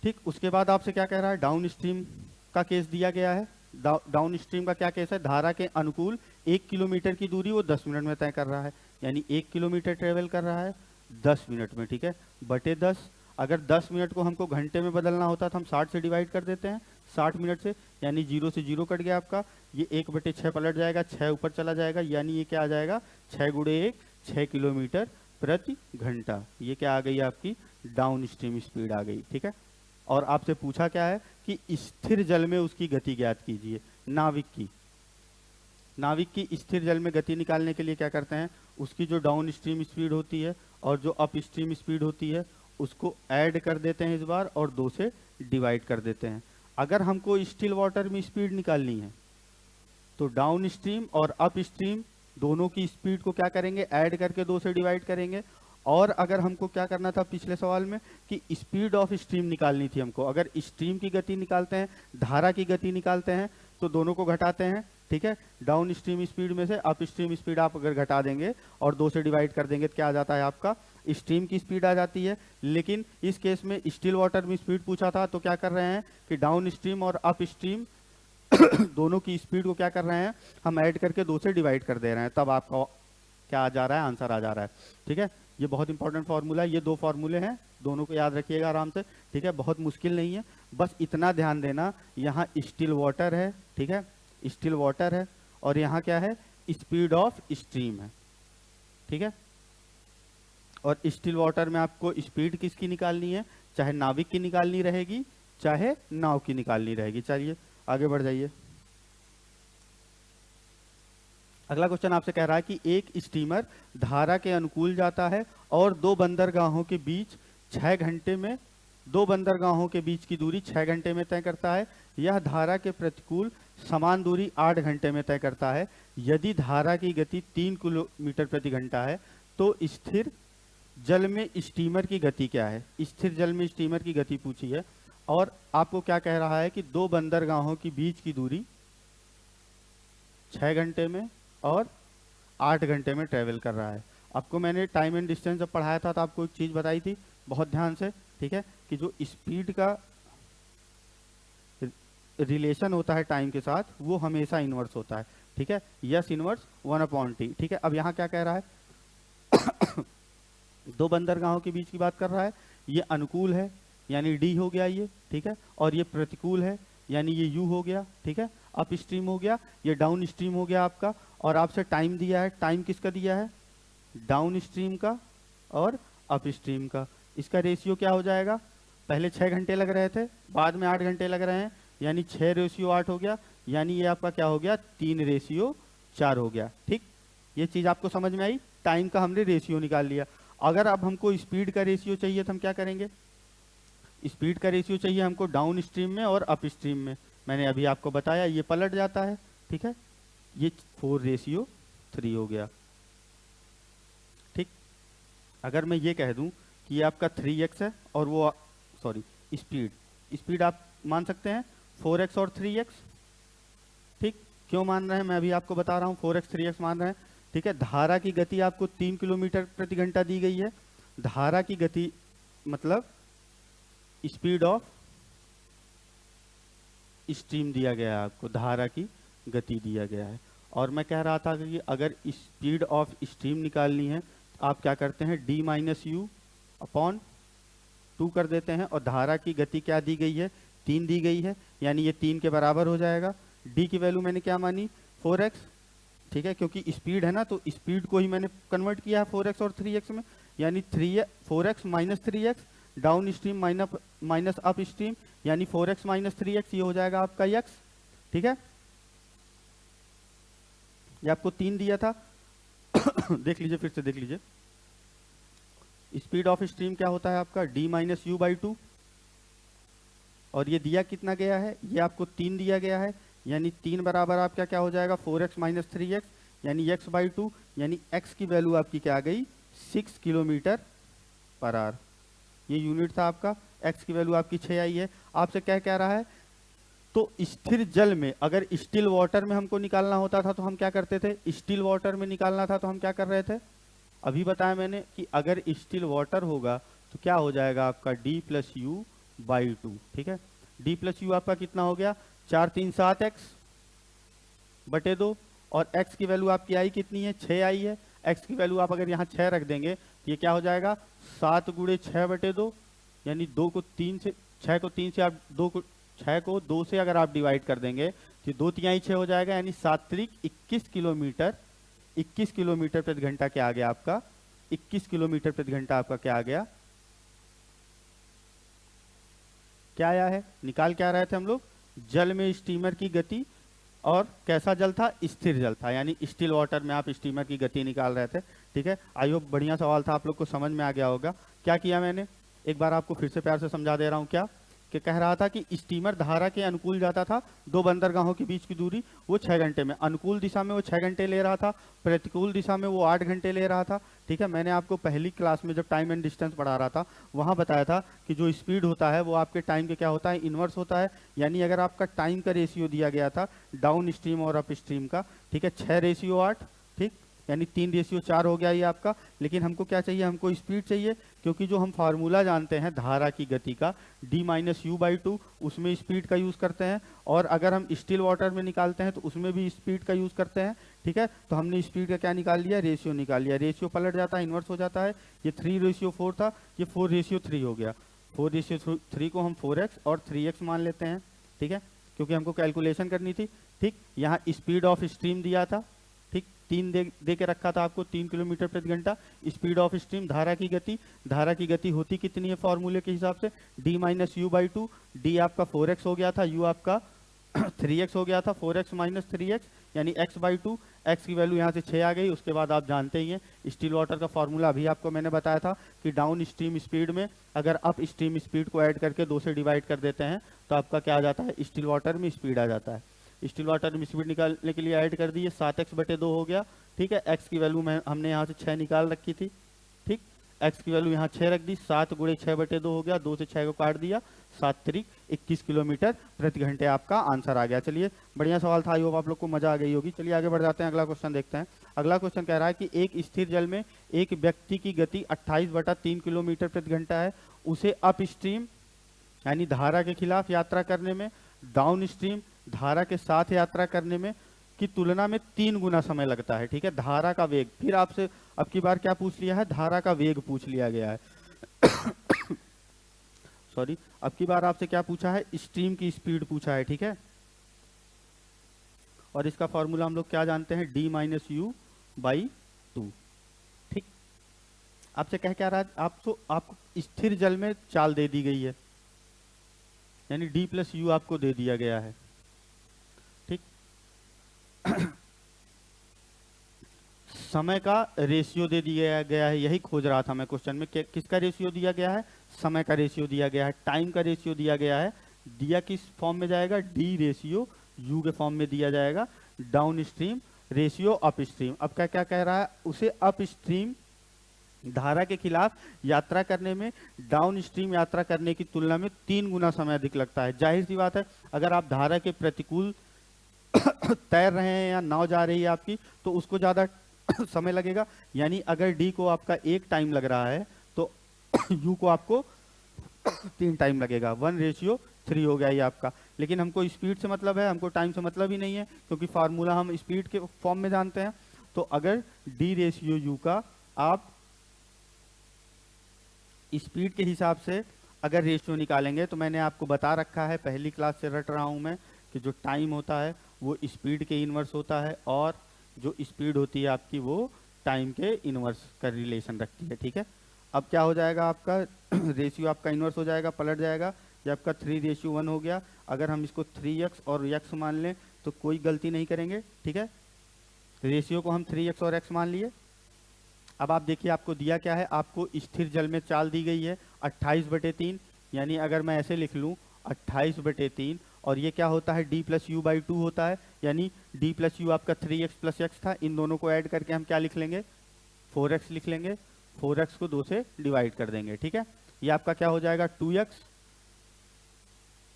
ठीक। उसके बाद आपसे क्या कह रहा है, डाउन स्ट्रीम का केस दिया गया है। डाउन स्ट्रीम का क्या केस है, धारा के अनुकूल 1 किलोमीटर की दूरी वो 10 मिनट में तय कर रहा है, यानी 1 किलोमीटर ट्रेवल कर रहा है 10 मिनट में, ठीक है, बटे 10। अगर 10 मिनट को हमको घंटे में बदलना होता तो हम 60 से डिवाइड कर देते हैं, 60 मिनट से, यानी 0 से 0 कट गया आपका, ये 1/6 पलट जाएगा, 6 ऊपर चला जाएगा, यानी ये क्या आ जाएगा, 6 गुणे 1 6 किलोमीटर प्रति घंटा, ये क्या आ गई आपकी, डाउन स्ट्रीम स्पीड आ गई, ठीक है। और आपसे पूछा क्या है कि स्थिर जल में उसकी गति ज्ञात कीजिए, नाविक की स्थिर जल में गति निकालने के लिए क्या करते हैं, उसकी जो डाउन स्ट्रीम स्पीड होती है और जो अप स्ट्रीम स्पीड होती है उसको ऐड कर देते हैं इस बार, और 2 से डिवाइड कर देते हैं। अगर हमको स्टिल वाटर में स्पीड निकालनी है तो डाउन स्ट्रीम और अप स्ट्रीम दोनों की स्पीड को क्या करेंगे, ऐड करके 2 से डिवाइड करेंगे। और अगर हमको क्या करना था पिछले सवाल में कि स्पीड ऑफ स्ट्रीम निकालनी थी हमको, अगर स्ट्रीम की गति निकालते हैं, धारा की गति निकालते हैं, तो दोनों को घटाते हैं, ठीक है। डाउन स्ट्रीम स्पीड में से अप स्ट्रीम स्पीड आप अगर घटा देंगे और 2 से डिवाइड कर देंगे तो क्या आ जाता है, आपका स्ट्रीम की स्पीड आ जाती है। लेकिन इस केस में स्टिल वाटर में स्पीड पूछा था, तो क्या कर रहे हैं कि डाउन स्ट्रीम और अप स्ट्रीम दोनों की स्पीड को क्या कर रहे हैं, हम ऐड करके 2 से डिवाइड कर दे रहे हैं, तब आपका क्या आ जा रहा है, आंसर आ जा रहा है, ठीक है। ये बहुत इंपॉर्टेंट फार्मूला है, ये 2 फार्मूले हैं, दोनों को याद रखिएगा आराम से, ठीक है। बहुत मुश्किल नहीं है, बस इतना ध्यान देना, यहाँ स्टिल वाटर है, ठीक है, स्टिल वाटर है, और यहाँ क्या है, स्पीड ऑफ स्ट्रीम है, ठीक है। और स्टिल वाटर में आपको स्पीड किसकी निकालनी है, चाहे नाविक की निकालनी रहेगी, चाहे नाव की निकालनी रहेगी। चलिए आगे बढ़ जाइए। अगला क्वेश्चन आपसे कह रहा है कि एक स्टीमर धारा के अनुकूल जाता है और 2 बंदरगाहों के बीच 6 घंटे में 2 बंदरगाहों के बीच की दूरी 6 घंटे में तय करता है। यह धारा के प्रतिकूल समान दूरी 8 घंटे में तय करता है। यदि धारा की गति 3 किलोमीटर प्रति घंटा है तो स्थिर जल में स्टीमर की गति क्या है। स्थिर जल में स्टीमर की गति पूछी है और आपको क्या कह रहा है कि 2 बंदरगाहों की बीच की दूरी 6 घंटे में और 8 घंटे में ट्रेवल कर रहा है। आपको मैंने टाइम एंड डिस्टेंस जब पढ़ाया था तो आपको एक चीज़ बताई थी बहुत ध्यान से, ठीक है, कि जो स्पीड का रिलेशन होता है टाइम के साथ वो हमेशा इनवर्स होता है, ठीक है, यस इनवर्स 1/t, ठीक है। अब यहाँ क्या कह रहा है 2 बंदरगाहों के बीच की बात कर रहा है, ये अनुकूल है यानी डी हो गया ये, ठीक है, और ये प्रतिकूल है यानी ये यू हो गया, ठीक है, अप स्ट्रीम हो गया, ये डाउन स्ट्रीम हो गया आपका। और आपसे टाइम दिया है, टाइम किसका दिया है, डाउन स्ट्रीम का और अप स्ट्रीम का। इसका रेशियो क्या हो जाएगा, पहले 6 घंटे लग रहे थे, बाद में 8 घंटे लग रहे हैं, यानी 6:8 हो गया, यानी ये आपका क्या हो गया 3:4 हो गया, ठीक। ये चीज़ आपको समझ में आई, टाइम का हमने रेशियो निकाल लिया। अगर अब हमको स्पीड का रेशियो चाहिए तो हम क्या करेंगे, स्पीड का रेशियो चाहिए हमको डाउन स्ट्रीम में और अप स्ट्रीम में। मैंने अभी आपको बताया ये पलट जाता है, ठीक है। ये 4:3 हो गया, ठीक। अगर मैं ये कह दूं कि ये आपका 3x है और वो सॉरी स्पीड आप मान सकते हैं 4x और 3x, ठीक। क्यों मान रहे हैं मैं अभी आपको बता रहा हूँ, 4x 3x मान रहे हैं, ठीक है। धारा की गति आपको 3 किलोमीटर प्रति घंटा दी गई है। धारा की गति मतलब स्पीड ऑफ स्ट्रीम दिया गया है आपको, धारा की गति दिया गया है। और मैं कह रहा था कि अगर स्पीड ऑफ स्ट्रीम निकालनी है तो आप क्या करते हैं, d-u/2 कर देते हैं। और धारा की गति क्या दी गई है, 3 दी गई है, यानी ये 3 के बराबर हो जाएगा। d की वैल्यू मैंने क्या मानी, 4x, ठीक है, क्योंकि स्पीड है ना, तो स्पीड को ही मैंने कन्वर्ट किया है 4x और 3x में, यानी 4x minus 3x down stream minus up stream, यानी 4x माइनस 3x, ये हो जाएगा आपका x, ठीक है। ये आपको 3 दिया था देख लीजिए, फिर से देख लीजिए। स्पीड ऑफ स्ट्रीम क्या होता है आपका, d-u/2, और ये दिया कितना गया है, ये आपको 3 दिया गया है, यानी 3 बराबर आपका क्या हो जाएगा, 4x माइनस 3x, यानी x/2, यानी x की वैल्यू आपकी क्या आ गई, 6 किलोमीटर पर आवर। ये यूनिट था आपका, x की वैल्यू आपकी 6 आई है। आपसे क्या रहा है, तो स्थिर जल में अगर स्टिल वाटर में हमको निकालना होता था तो हम क्या करते थे, स्टिल वाटर में निकालना था तो हम क्या कर रहे थे, अभी बताया मैंने कि अगर स्टिल वाटर होगा तो क्या हो जाएगा आपका d+u/2, ठीक है। d+u आपका कितना हो गया, 4 3 7x/2, और x की वैल्यू आपकी आई कितनी है, 6 आई है। x की वैल्यू आप अगर यहाँ 6 रख देंगे तो ये क्या हो जाएगा, 7 × 6/2, यानी 2 को 3 से 6 को 3 से आप 6 को 2 से अगर आप डिवाइड कर देंगे तो 2 तिहाई 6 हो जाएगा, यानी 7 त्रिक 21 किलोमीटर प्रति घंटा क्या आ गया आपका, 21 किलोमीटर प्रति घंटा आपका क्या आ गया, क्या आया है, निकाल क्या रहे थे हम लोग, जल में स्टीमर की गति, और कैसा जल था, स्थिर जल था, यानी स्टिल वाटर में आप स्टीमर की गति निकाल रहे थे, ठीक है। आई होप बढ़िया सवाल था, आप लोग को समझ में आ गया होगा। क्या किया मैंने, एक बार आपको फिर से प्यार से समझा दे रहा हूँ। क्या कि कह रहा था कि स्टीमर धारा के अनुकूल जाता था, 2 बंदरगाहों के बीच की दूरी वो 6 घंटे में, अनुकूल दिशा में वो 6 घंटे ले रहा था, प्रतिकूल दिशा में वो 8 घंटे ले रहा था, ठीक है। मैंने आपको पहली क्लास में जब टाइम एंड डिस्टेंस पढ़ा रहा था वहाँ बताया था कि जो स्पीड होता है वो आपके टाइम के क्या होता है, इन्वर्स होता है। यानी अगर आपका टाइम का रेशियो दिया गया था डाउन स्ट्रीम और अप स्ट्रीम का, ठीक है, 6:8, ठीक, यानी 3:4 हो गया ये आपका। लेकिन हमको क्या चाहिए, हमको स्पीड चाहिए, क्योंकि जो हम फार्मूला जानते हैं धारा की गति का d-u/2, उसमें स्पीड का यूज करते हैं, और अगर हम स्टिल वाटर में निकालते हैं तो उसमें भी स्पीड का यूज करते हैं, ठीक है। तो हमने स्पीड का क्या निकाल लिया, रेशियो निकाल लिया। रेशियो पलट जाता है, इन्वर्स हो जाता है। ये 3:4 था, ये 4:3 हो गया। 4:3 को हम 4x और 3x मान लेते हैं, ठीक है, क्योंकि हमको कैलकुलेशन करनी थी, ठीक। यहाँ स्पीड ऑफ स्ट्रीम दिया था, ठीक, 3 दे के रखा था आपको, 3 किलोमीटर प्रति घंटा। स्पीड ऑफ स्ट्रीम धारा की गति होती कितनी है फॉर्मूले के हिसाब से, d-u/2, d आपका 4x हो गया था, u आपका 3x हो गया था, 4x माइनस 3x, यानी x/2। x की वैल्यू यहाँ से 6 आ गई। उसके बाद आप जानते ही हैं स्टिल वाटर का फॉर्मूला अभी आपको मैंने बताया था कि डाउन स्ट्रीम स्पीड में अगर अप स्ट्रीम स्पीड को ऐड करके 2 से डिवाइड कर देते हैं तो आपका क्या आ जाता है, स्टिल वाटर में स्पीड आ जाता है। स्टिल वाटर में स्पीड निकालने के लिए ऐड कर दी, 7x/2 हो गया, ठीक है। x की वैल्यू हमने यहाँ से 6 निकाल रखी थी, ठीक, x की वैल्यू यहाँ 6 रख दी, 7 × 6/2 हो गया, 2 से 6 को काट दिया, 7 त्रिक 21 किलोमीटर प्रति घंटे आपका आंसर आ गया। चलिए बढ़िया सवाल था, आई होप आप लोग को मजा आ गई होगी। चलिए आगे बढ़ जाते हैं, अगला क्वेश्चन देखते हैं। अगला क्वेश्चन कह रहा है कि एक स्थिर जल में एक व्यक्ति की गति 28/3 किलोमीटर प्रति घंटा है, उसे अप स्ट्रीम यानी धारा के खिलाफ यात्रा करने में, डाउन स्ट्रीम धारा के साथ यात्रा करने में की तुलना में 3 गुना समय लगता है, ठीक है। धारा का वेग, फिर आपसे अब की बार क्या पूछ लिया है, धारा का वेग पूछ लिया गया है सॉरी, अब की बार आपसे क्या पूछा है, स्ट्रीम की स्पीड पूछा है, ठीक है। और इसका फॉर्मूला हम लोग क्या जानते हैं, d-u/2, ठीक। आपसे क्या रहा है, आपको स्थिर जल में चाल दे दी गई है, यानी d+u आपको दे दिया गया है, ठीक। समय का रेशियो दे दिया गया है, यही खोज रहा था मैं क्वेश्चन में, किसका रेशियो दिया गया है, समय का रेशियो दिया गया है, टाइम का रेशियो दिया गया है, दिया किस फॉर्म में जाएगा, डी रेशियो यू के फॉर्म में दिया जाएगा, down stream ratio up stream. अब क्या क्या कह रहा है, उसे अप स्ट्रीम धारा के खिलाफ यात्रा करने में डाउन स्ट्रीम यात्रा करने की तुलना में 3 गुना समय अधिक लगता है। जाहिर सी बात है, अगर आप धारा के प्रतिकूल तैर रहे हैं या नाव जा रही है आपकी, तो उसको ज्यादा समय लगेगा। यानी अगर डी को आपका 1 टाइम लग रहा है तो यू को आपको 3 टाइम लगेगा। 1:3 हो गया ये आपका। लेकिन हमको स्पीड से मतलब है, हमको टाइम से मतलब ही नहीं है, क्योंकि फार्मूला हम स्पीड के फॉर्म में जानते हैं। तो अगर डी रेशियो यू का आप स्पीड के हिसाब से अगर रेशियो निकालेंगे, तो मैंने आपको बता रखा है, पहली क्लास से रट रहा हूं मैं, कि जो टाइम होता है वो स्पीड के इनवर्स होता है, और जो स्पीड होती है आपकी वो टाइम के इनवर्स का रिलेशन रखती है। ठीक है, अब क्या हो जाएगा आपका रेशियो आपका इनवर्स हो जाएगा, पलट जाएगा। ये आपका 3:1 हो गया। अगर हम इसको 3x और x मान लें तो कोई गलती नहीं करेंगे। ठीक है, रेशियो को हम 3x और x मान लिए। अब आप देखिए आपको दिया क्या है, आपको स्थिर जल में चाल दी गई है 28/3, यानी अगर मैं ऐसे लिख लूँ 28/3, और ये क्या होता है, d+u/2 होता है, यानी d+u आपका 3x+x था। इन दोनों को ऐड करके हम क्या लिख लेंगे, 4x लिख लेंगे। 4x को 2 से डिवाइड कर देंगे। ठीक है, ये आपका क्या हो जाएगा 2x,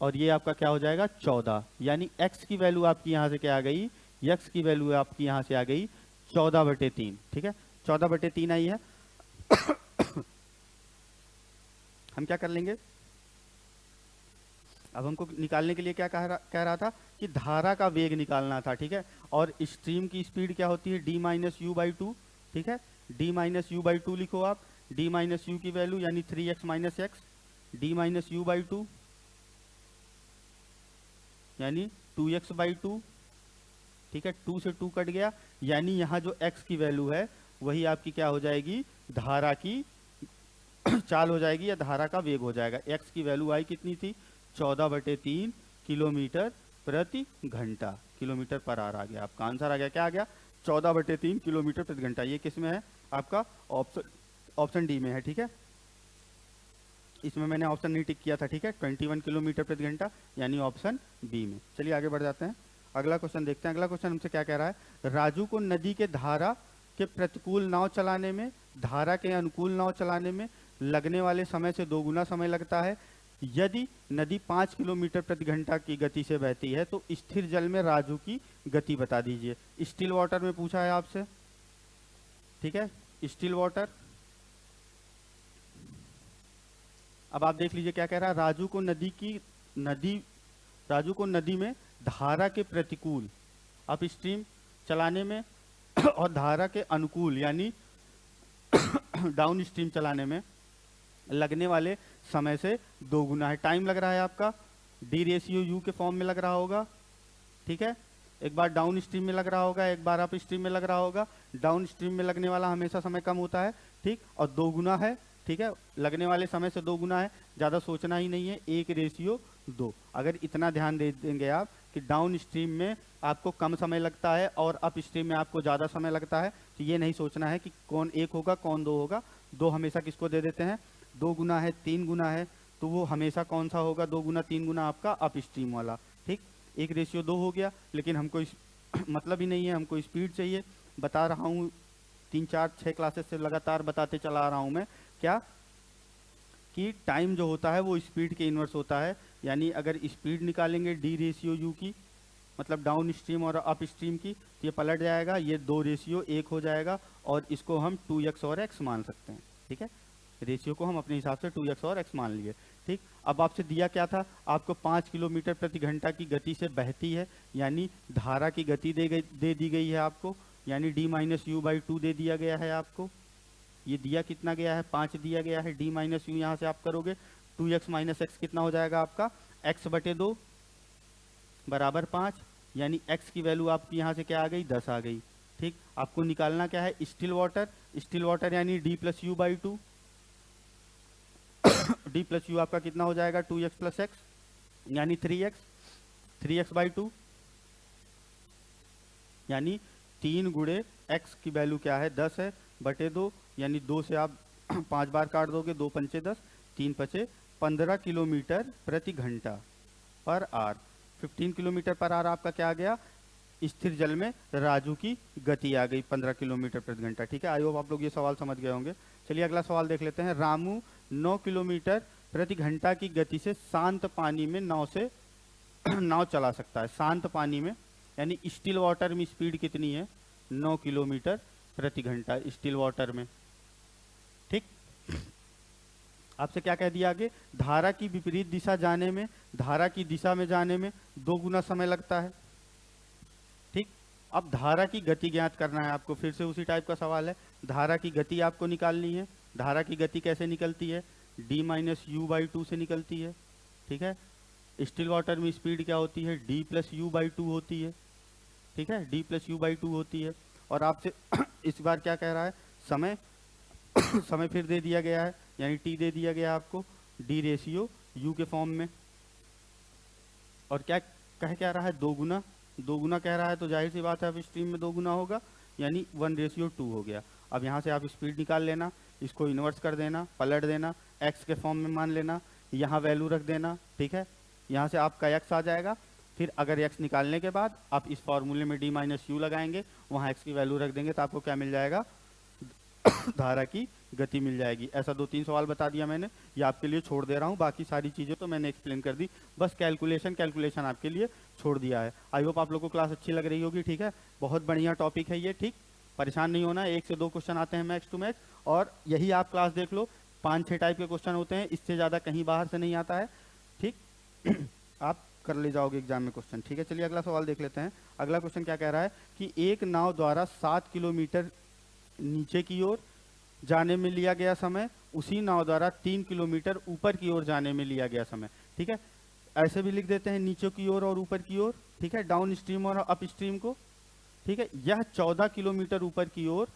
और ये आपका क्या हो जाएगा 14। यानी x की वैल्यू आपकी यहाँ से क्या आ गई, x की वैल्यू आपकी यहाँ से आ गई 14/3। ठीक है, 14/3 आई है। हम क्या कर लेंगे, अब हमको निकालने के लिए क्या कह रहा था कि धारा का वेग निकालना था। ठीक है, और स्ट्रीम की स्पीड क्या होती है, d-u/2। ठीक है, d-u/2 लिखो आप। d-u की वैल्यू यानी 3x - x, d-u/2 यानी 2x/2। ठीक है, 2 से 2 कट गया, यानी यहाँ जो x की वैल्यू है वही आपकी क्या हो जाएगी, धारा की चाल हो जाएगी, या धारा का वेग हो जाएगा। x की वैल्यू आई कितनी थी, 14/3 किलोमीटर प्रति घंटा, किलोमीटर पर आवर आ गया। आपका आंसर आ गया, क्या आ गया, 14/3 किलोमीटर प्रति घंटा। ये किस में है आपका, ऑप्शन डी में है। ठीक है, इसमें मैंने ऑप्शन नहीं टिक किया था। ठीक है, 21 किलोमीटर प्रति घंटा, यानी ऑप्शन बी में। चलिए आगे बढ़ जाते हैं, अगला क्वेश्चन देखते हैं। अगला क्वेश्चन हमसे क्या कह रहा है, राजू को नदी के धारा के प्रतिकूल नाव चलाने में धारा के अनुकूल नाव चलाने में लगने वाले समय से 2 गुना समय लगता है। यदि नदी 5 किलोमीटर प्रति घंटा की गति से बहती है तो स्थिर जल में राजू की गति बता दीजिए। स्टिल वाटर में पूछा है आपसे। ठीक है, स्टिल वाटर। अब आप देख लीजिए क्या कह रहा है, राजू को नदी में धारा के प्रतिकूल अप स्ट्रीम चलाने में और धारा के अनुकूल यानी डाउन स्ट्रीम चलाने में लगने वाले समय से 2 गुना है। टाइम लग रहा है आपका d/u के फॉर्म में लग रहा होगा। ठीक है, एक बार डाउन स्ट्रीम में लग रहा होगा, एक बार अप स्ट्रीम में लग रहा होगा। डाउन स्ट्रीम में लगने वाला हमेशा समय कम होता है। ठीक, और 2 गुना है। ठीक है, लगने वाले समय से 2 गुना है, ज़्यादा सोचना ही नहीं है, 1:2। अगर इतना ध्यान दे देंगे आप कि डाउन स्ट्रीम में आपको कम समय लगता है और अप स्ट्रीम में आपको ज़्यादा समय लगता है, तो ये नहीं सोचना है कि कौन 1 होगा कौन 2 होगा। 2 हमेशा किसको दे देते हैं, 2 गुना है 3 गुना है, तो वो हमेशा कौन सा होगा, 2 गुना 3 गुना आपका अप स्ट्रीम वाला। ठीक, 1:2 हो गया, लेकिन हमको इस मतलब ही नहीं है, हमको स्पीड चाहिए। बता रहा हूँ 3 4 6 क्लासेस से लगातार बताते चला आ रहा हूँ मैं, क्या कि टाइम जो होता है वो स्पीड के इन्वर्स होता है। यानी अगर स्पीड निकालेंगे d/u की, मतलब डाउन स्ट्रीम और अप स्ट्रीम की, तो ये पलट जाएगा, ये 2:1 हो जाएगा, और इसको हम 2x और x मान सकते हैं। ठीक है, रेशियो को हम अपने हिसाब से 2x और x मान लिए। ठीक, अब आपसे दिया क्या था, आपको 5 किलोमीटर प्रति घंटा की गति से बहती है, यानी धारा की गति दे दी गई है आपको, यानी d-u/2 दे दिया गया है आपको। ये दिया कितना गया है, 5 दिया गया है। d-u यहाँ से आप करोगे 2x - x कितना हो जाएगा आपका, x/2 बराबर 5, यानी x की वैल्यू आपकी यहाँ से क्या आ गई, 10 आ गई। ठीक, आपको निकालना क्या है, स्टिल वाटर यानी d+u/2। d+u आपका कितना हो जाएगा, 2x + x यानी 3x/2, यानी 3 गुणे x की वैल्यू क्या है, 10 है, बटे 2, यानी 2 से आप 5 बार काट दोगे, 2 पंचे 10, 3 पचे 15 किलोमीटर प्रति घंटा पर आर। 15 किलोमीटर पर आर आपका क्या आ गया, स्थिर जल में राजू की गति आ गई 15 किलोमीटर प्रति घंटा। ठीक है, आई होप आप लोग ये सवाल समझ गए होंगे। चलिए अगला सवाल देख लेते हैं। रामू 9 किलोमीटर प्रति घंटा की गति से शांत पानी में नाव चला सकता है। शांत पानी में यानी स्टिल वाटर में स्पीड कितनी है, 9 किलोमीटर प्रति घंटा स्टिल वाटर में। ठीक, आपसे क्या कह दिया आगे, धारा की विपरीत दिशा जाने में, धारा की दिशा में जाने में 2 गुना समय लगता है। ठीक, अब धारा की गति ज्ञात करना है आपको। फिर से उसी टाइप का सवाल है, धारा की गति आपको निकालनी है। धारा की गति कैसे निकलती है, d माइनस यू बाई 2 से निकलती है। ठीक है, स्टिल वाटर में स्पीड क्या होती है, d प्लस यू बाई 2 होती है। ठीक है, d प्लस यू बाई 2 होती है। और आपसे इस बार क्या कह रहा है, समय समय फिर दे दिया गया है, यानी t दे दिया गया आपको d रेशियो u के फॉर्म में। और क्या कह रहा है, 2 गुना। 2 गुना कह रहा है तो जाहिर सी बात है अब स्ट्रीम में 2 गुना होगा, यानी 1:2 हो गया। अब यहाँ से आप स्पीड निकाल लेना, इसको इन्वर्स कर देना, पलट देना, x के फॉर्म में मान लेना, यहाँ वैल्यू रख देना। ठीक है, यहाँ से आपका x आ जाएगा। फिर अगर x निकालने के बाद आप इस फॉर्मूले में d माइनस यू लगाएंगे, वहाँ x की वैल्यू रख देंगे, तो आपको क्या मिल जाएगा, धारा की गति मिल जाएगी। ऐसा 2-3 सवाल बता दिया मैंने, ये आपके लिए छोड़ दे रहा हूँ। बाकी सारी चीज़ें तो मैंने एक्सप्लेन कर दी, बस कैलकुलेशन आपके लिए छोड़ दिया है। आई होप आप लोगों को क्लास अच्छी लग रही होगी। ठीक है, बहुत बढ़िया टॉपिक है ये। ठीक, परेशान नहीं होना, 1 से 2 क्वेश्चन आते हैं मैक्स टू मैक्स, और यही आप क्लास देख लो, 5-6 टाइप के क्वेश्चन होते हैं, इससे ज़्यादा कहीं बाहर से नहीं आता है। ठीक आप कर ले जाओगे एग्जाम में क्वेश्चन। ठीक है, चलिए अगला सवाल देख लेते हैं। अगला क्वेश्चन क्या कह रहा है कि एक नाव द्वारा 7 किलोमीटर नीचे की ओर जाने में लिया गया समय उसी नाव द्वारा 3 किलोमीटर ऊपर की ओर जाने में लिया गया समय। ठीक है, ऐसे भी लिख देते हैं, नीचे की ओर और ऊपर की ओर। ठीक है, डाउन स्ट्रीम और अप स्ट्रीम को। ठीक है, यह 14 किलोमीटर ऊपर की ओर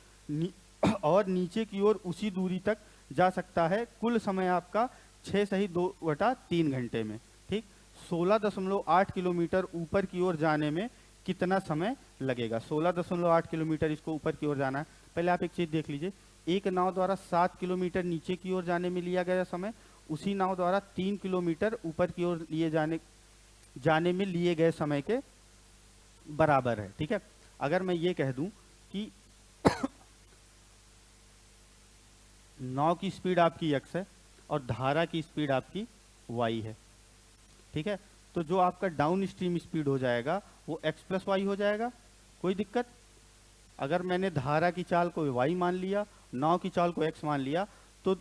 और नीचे की ओर उसी दूरी तक जा सकता है। कुल समय आपका 6 सही 2/3 घंटे में। ठीक, 16.8 किलोमीटर ऊपर की ओर जाने में कितना समय लगेगा। 16.8 किलोमीटर इसको ऊपर की ओर जाना है। पहले आप एक चीज देख लीजिए, एक नाव द्वारा 7 किलोमीटर नीचे की ओर जाने में लिया गया समय उसी नाव द्वारा 3 किलोमीटर ऊपर की ओर जाने में लिए गए समय के बराबर है। ठीक है, अगर मैं ये कह दूं कि नाव की स्पीड आपकी x है और धारा की स्पीड आपकी y है। ठीक है, तो जो आपका डाउन स्ट्रीम स्पीड हो जाएगा वो x प्लस वाई हो जाएगा। कोई दिक्कत? अगर मैंने धारा की चाल को y मान लिया, नाव की चाल को x मान लिया, तो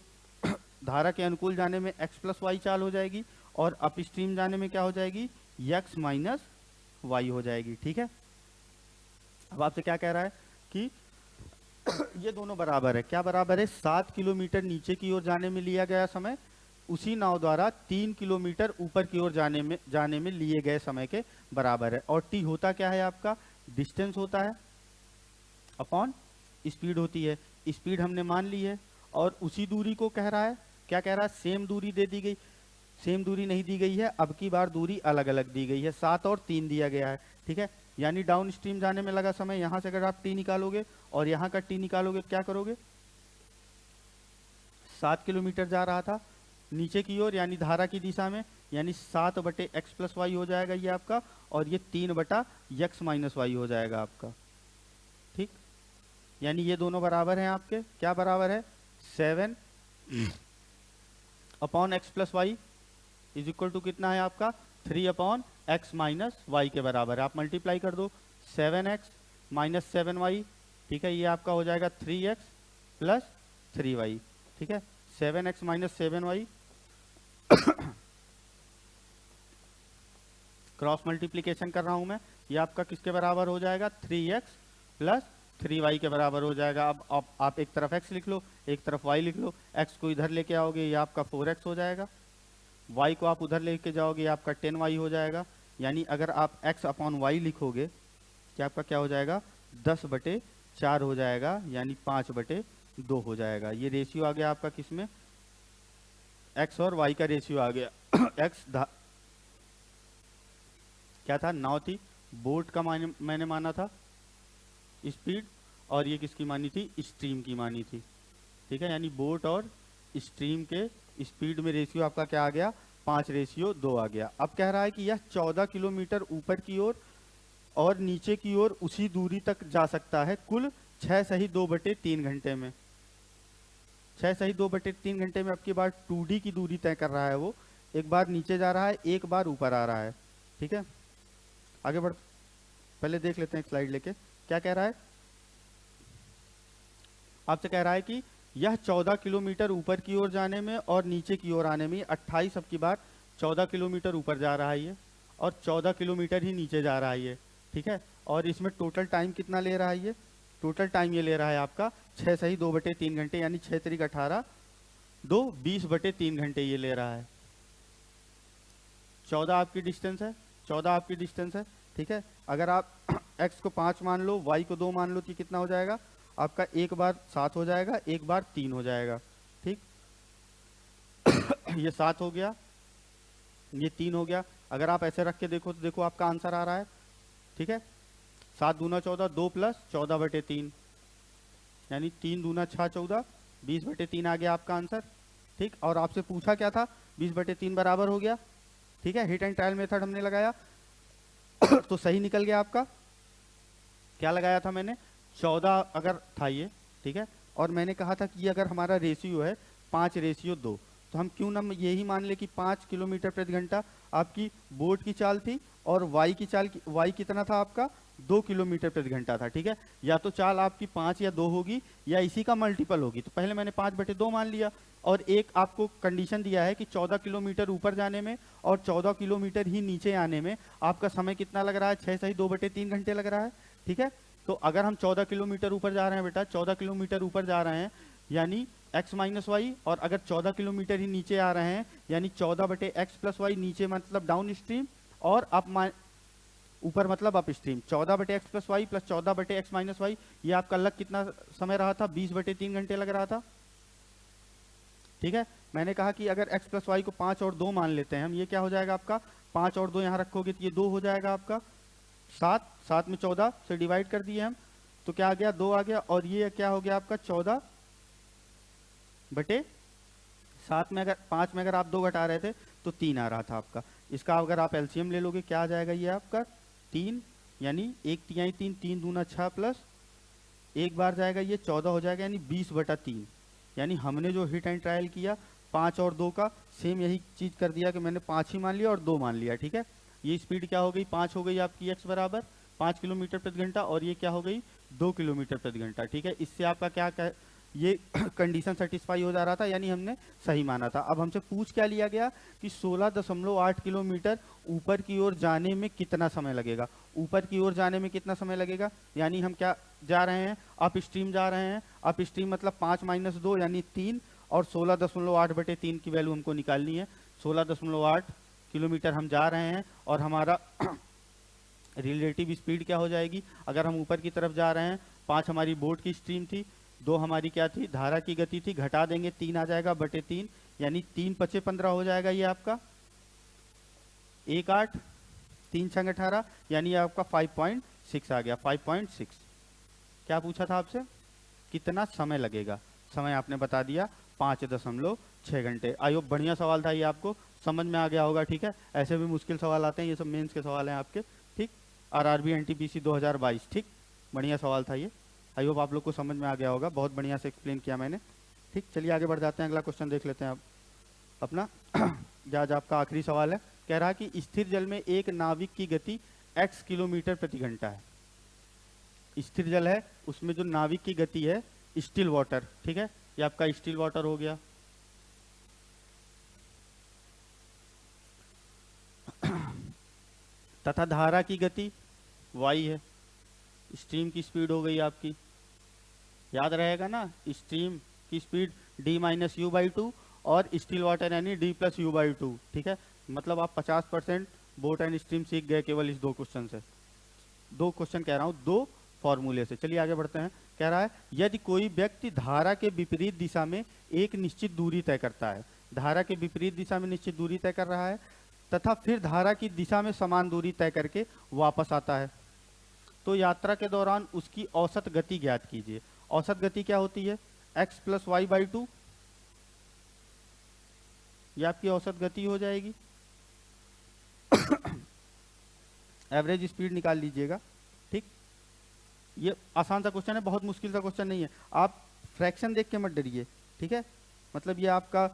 धारा के अनुकूल जाने में x प्लस वाई चाल हो जाएगी और अप स्ट्रीम जाने में क्या हो जाएगी, x माइनस वाई हो जाएगी। ठीक है, अब आपसे क्या कह रहा है कि ये दोनों बराबर है। क्या बराबर है, 7 किलोमीटर नीचे की ओर जाने में लिया गया समय उसी नाव द्वारा 3 किलोमीटर ऊपर की ओर जाने में लिए गए समय के बराबर है। और t होता क्या है आपका, डिस्टेंस होता है अपॉन स्पीड होती है। स्पीड हमने मान ली है और उसी दूरी को कह रहा है, क्या कह रहा है, सेम दूरी दे दी गई, सेम दूरी नहीं दी गई है, अब की बार दूरी अलग अलग दी गई है, 7 और 3 दिया गया है। ठीक है, यानी डाउन स्ट्रीम जाने में लगा समय, यहां से अगर आप टी निकालोगे और यहाँ का टी निकालोगे क्या करोगे, 7 किलोमीटर जा रहा था नीचे की ओर यानी धारा की दिशा में, यानी 7/x प्लस वाई हो जाएगा ये आपका, और ये 3/x माइनस वाई हो जाएगा आपका। ठीक, यानी ये दोनों बराबर हैं आपके, क्या बराबर है, 7 upon X plus Y is equal to कितना है आपका, 3/x माइनस वाई के बराबर है। आप मल्टीप्लाई कर दो, 7x माइनस 7y, ठीक है, ये आपका हो जाएगा 3x प्लस 3y। ठीक है, 7x minus 7y cross multiplication कर रहा हूं मैं, ये आपका किसके बराबर हो जाएगा, 3x प्लस 3y के बराबर हो जाएगा। अब आप एक तरफ x लिख लो, एक तरफ y लिख लो, x को इधर लेके आओगे ये आपका 4x हो जाएगा, y को आप उधर लेके जाओगे ये आपका 10y हो जाएगा। यानी अगर आप x अपॉन y लिखोगे कि आपका क्या हो जाएगा, 10/4 हो जाएगा, यानी 5/2 हो जाएगा। ये रेशियो आ गया आपका किसमें, x और y का रेशियो आ गया। x क्या था, नाव थी, बोट का मैंने माना था स्पीड, और ये किसकी मानी थी, स्ट्रीम की मानी थी। ठीक है, यानी बोट और स्ट्रीम के स्पीड में रेशियो आपका क्या आ गया, 5:2 आ गया। अब कह रहा है कि यह 14 किलोमीटर ऊपर की ओर और नीचे की ओर उसी दूरी तक जा सकता है कुल 6 सही 2/3 घंटे में। 6 सही 2/3 घंटे में आपकी बार 2D की दूरी तय कर रहा है वो, एक बार नीचे जा रहा है, एक बार ऊपर आ रहा है। ठीक है, आगे बढ़, पहले देख लेते हैं एक स्लाइड लेके क्या कह रहा है। आपसे कह रहा है कि यह 14 किलोमीटर ऊपर की ओर जाने में और नीचे की ओर आने में 28 अब की बार 14 किलोमीटर ऊपर जा रहा है ये, और 14 किलोमीटर ही नीचे जा रहा है ये। ठीक है, और इसमें टोटल टाइम कितना ले रहा है ये, टोटल टाइम ये ले रहा है आपका 6 सही 2/3 घंटे, यानी 6 तरीक 18 2 20/3 घंटे ये ले रहा है। 14 आपकी डिस्टेंस है, 14 आपकी डिस्टेंस है। ठीक है, अगर आप x को 5 मान लो, y को 2 मान लो, तो कितना हो जाएगा आपका, एक बार 7 हो जाएगा, एक बार 3 हो जाएगा। ठीक ये 7 हो गया, ये 3 हो गया। अगर आप ऐसे रख के देखो तो देखो आपका आंसर आ रहा है। ठीक है, 7 दूना 14, 2 + 14/3, यानी 3 दूना 6 14, 20/3 आ गया आपका आंसर। ठीक, और आपसे पूछा क्या था, 20/3 बराबर हो गया। ठीक है, हिट एंड ट्रायल मेथड हमने लगाया तो सही निकल गया आपका। क्या लगाया था मैंने, 14 अगर था ये। ठीक है, और मैंने कहा था कि अगर हमारा रेशियो है 5:2, तो हम क्यों ना यही मान ले कि 5 किलोमीटर प्रति घंटा आपकी बोट की चाल थी, और वाई की चाल, वाई कितना था आपका, 2 किलोमीटर प्रति घंटा था। ठीक है, या तो चाल आपकी 5 या 2 होगी, या इसी का मल्टीपल होगी। तो पहले मैंने 5/2 मान लिया, और एक आपको कंडीशन दिया है कि 14 किलोमीटर ऊपर जाने में और 14 किलोमीटर ही नीचे आने में आपका समय कितना लग रहा है, 6 सही 2/3 घंटे लग रहा है। ठीक है, तो अगर हम 14 किलोमीटर ऊपर जा रहे हैं बेटा, 14 किलोमीटर ऊपर जा रहे हैं यानी x - y, और अगर 14 किलोमीटर ही नीचे आ रहे हैं यानी 14/x + y, नीचे मतलब डाउन स्ट्रीम, और अप ऊपर मतलब up stream. 14/x + y + 14/x - y, ये आपका लग कितना समय रहा था, 20/3 घंटे लग रहा था। ठीक है, मैंने कहा कि अगर x + y को 5 और 2 मान लेते हैं हम, ये क्या हो जाएगा आपका, 5 और 2 यहाँ रखोगे तो ये 2 हो जाएगा आपका, 7 7 में 14 से डिवाइड कर दिए हम, तो क्या आ गया, 2 आ गया। और ये क्या हो गया आपका, 14/7 में, अगर 5 में अगर आप 2 घटा रहे थे तो 3 आ रहा था आपका। इसका अगर आप एलसीएम ले लोगे क्या आ जाएगा ये आपका, 3, यानी 1/3 3, 3 दूना 6 प्लस एक बार जाएगा ये 14 हो जाएगा, यानी 20/3। यानी हमने जो हिट एंड ट्रायल किया 5 और 2 का, सेम यही चीज कर दिया कि मैंने 5 ही मान लिया और 2 मान लिया। ठीक है, ये स्पीड क्या हो गई, 5 हो गई आपकी x बराबर 5 किलोमीटर प्रति घंटा, और ये क्या हो गई, 2 किलोमीटर प्रति घंटा। ठीक है, इससे आपका क्या ये कंडीशन सेटिस्फाई हो जा रहा था, यानी हमने सही माना था। अब हमसे पूछ क्या लिया गया कि 16.8 किलोमीटर ऊपर की ओर जाने में कितना समय लगेगा, ऊपर की ओर जाने में कितना समय लगेगा, यानी हम क्या जा रहे हैं, अप स्ट्रीम जा रहे हैं। अप स्ट्रीम मतलब 5 - 2 यानी 3, और 16.8/3 की वैल्यू हमको निकालनी है। 16.8 किलोमीटर हम जा रहे हैं, और हमारा रिलेटिव स्पीड क्या हो जाएगी, अगर हम ऊपर की तरफ जा रहे हैं, 5 हमारी बोट की स्ट्रीम थी, 2 हमारी क्या थी, धारा की गति थी, घटा देंगे 3 आ जाएगा बटे 3, यानी 3 × 5 = 15 हो जाएगा ये आपका, 1 8 3 × 18, यानी आपका 5.6 आ गया, 5.6। क्या पूछा था आपसे, कितना समय लगेगा, समय आपने बता दिया 5.6 घंटे। आई होप बढ़िया सवाल था ये, आपको समझ में आ गया होगा। ठीक है, ऐसे भी मुश्किल सवाल आते हैं, ये सब मेंस के सवाल हैं आपके। ठीक, RRB NTPC 2022। ठीक, बढ़िया सवाल था ये, आई होप आप लोग को समझ में आ गया होगा, बहुत बढ़िया से एक्सप्लेन किया मैंने। ठीक, चलिए आगे बढ़ जाते हैं, अगला क्वेश्चन देख लेते हैं आप अपना। आज आपका आखिरी सवाल है, कह रहा है कि स्थिर जल में एक नाविक की गति x किलोमीटर प्रति घंटा है। स्थिर जल है, उसमें जो नाविक की गति है स्टिल वाटर। ठीक है, ये आपका स्टिल वाटर हो गया। तथा धारा की गति y है, स्ट्रीम की स्पीड हो गई आपकी, याद रहेगा ना, स्ट्रीम की स्पीड d - u/2 और स्टिल वाटर यानी d + u/2। ठीक है, मतलब आप 50% बोट एंड स्ट्रीम सीख गए केवल इस 2 क्वेश्चन से, 2 क्वेश्चन कह रहा हूँ, 2 फॉर्मूले से। चलिए आगे बढ़ते हैं, कह रहा है यदि कोई व्यक्ति धारा के विपरीत दिशा में एक निश्चित दूरी तय करता है, धारा के विपरीत दिशा में निश्चित दूरी तय कर रहा है, तथा फिर धारा की दिशा में समान दूरी तय करके वापस आता है, तो यात्रा के दौरान उसकी औसत गति ज्ञात कीजिए। औसत गति क्या होती है, x + y/2 ये आपकी औसत गति हो जाएगी। एवरेज स्पीड निकाल लीजिएगा। ठीक, ये आसान सा क्वेश्चन है, बहुत मुश्किल सा क्वेश्चन नहीं है। आप फ्रैक्शन देख के मत डरिए, ठीक है। मतलब ये आपका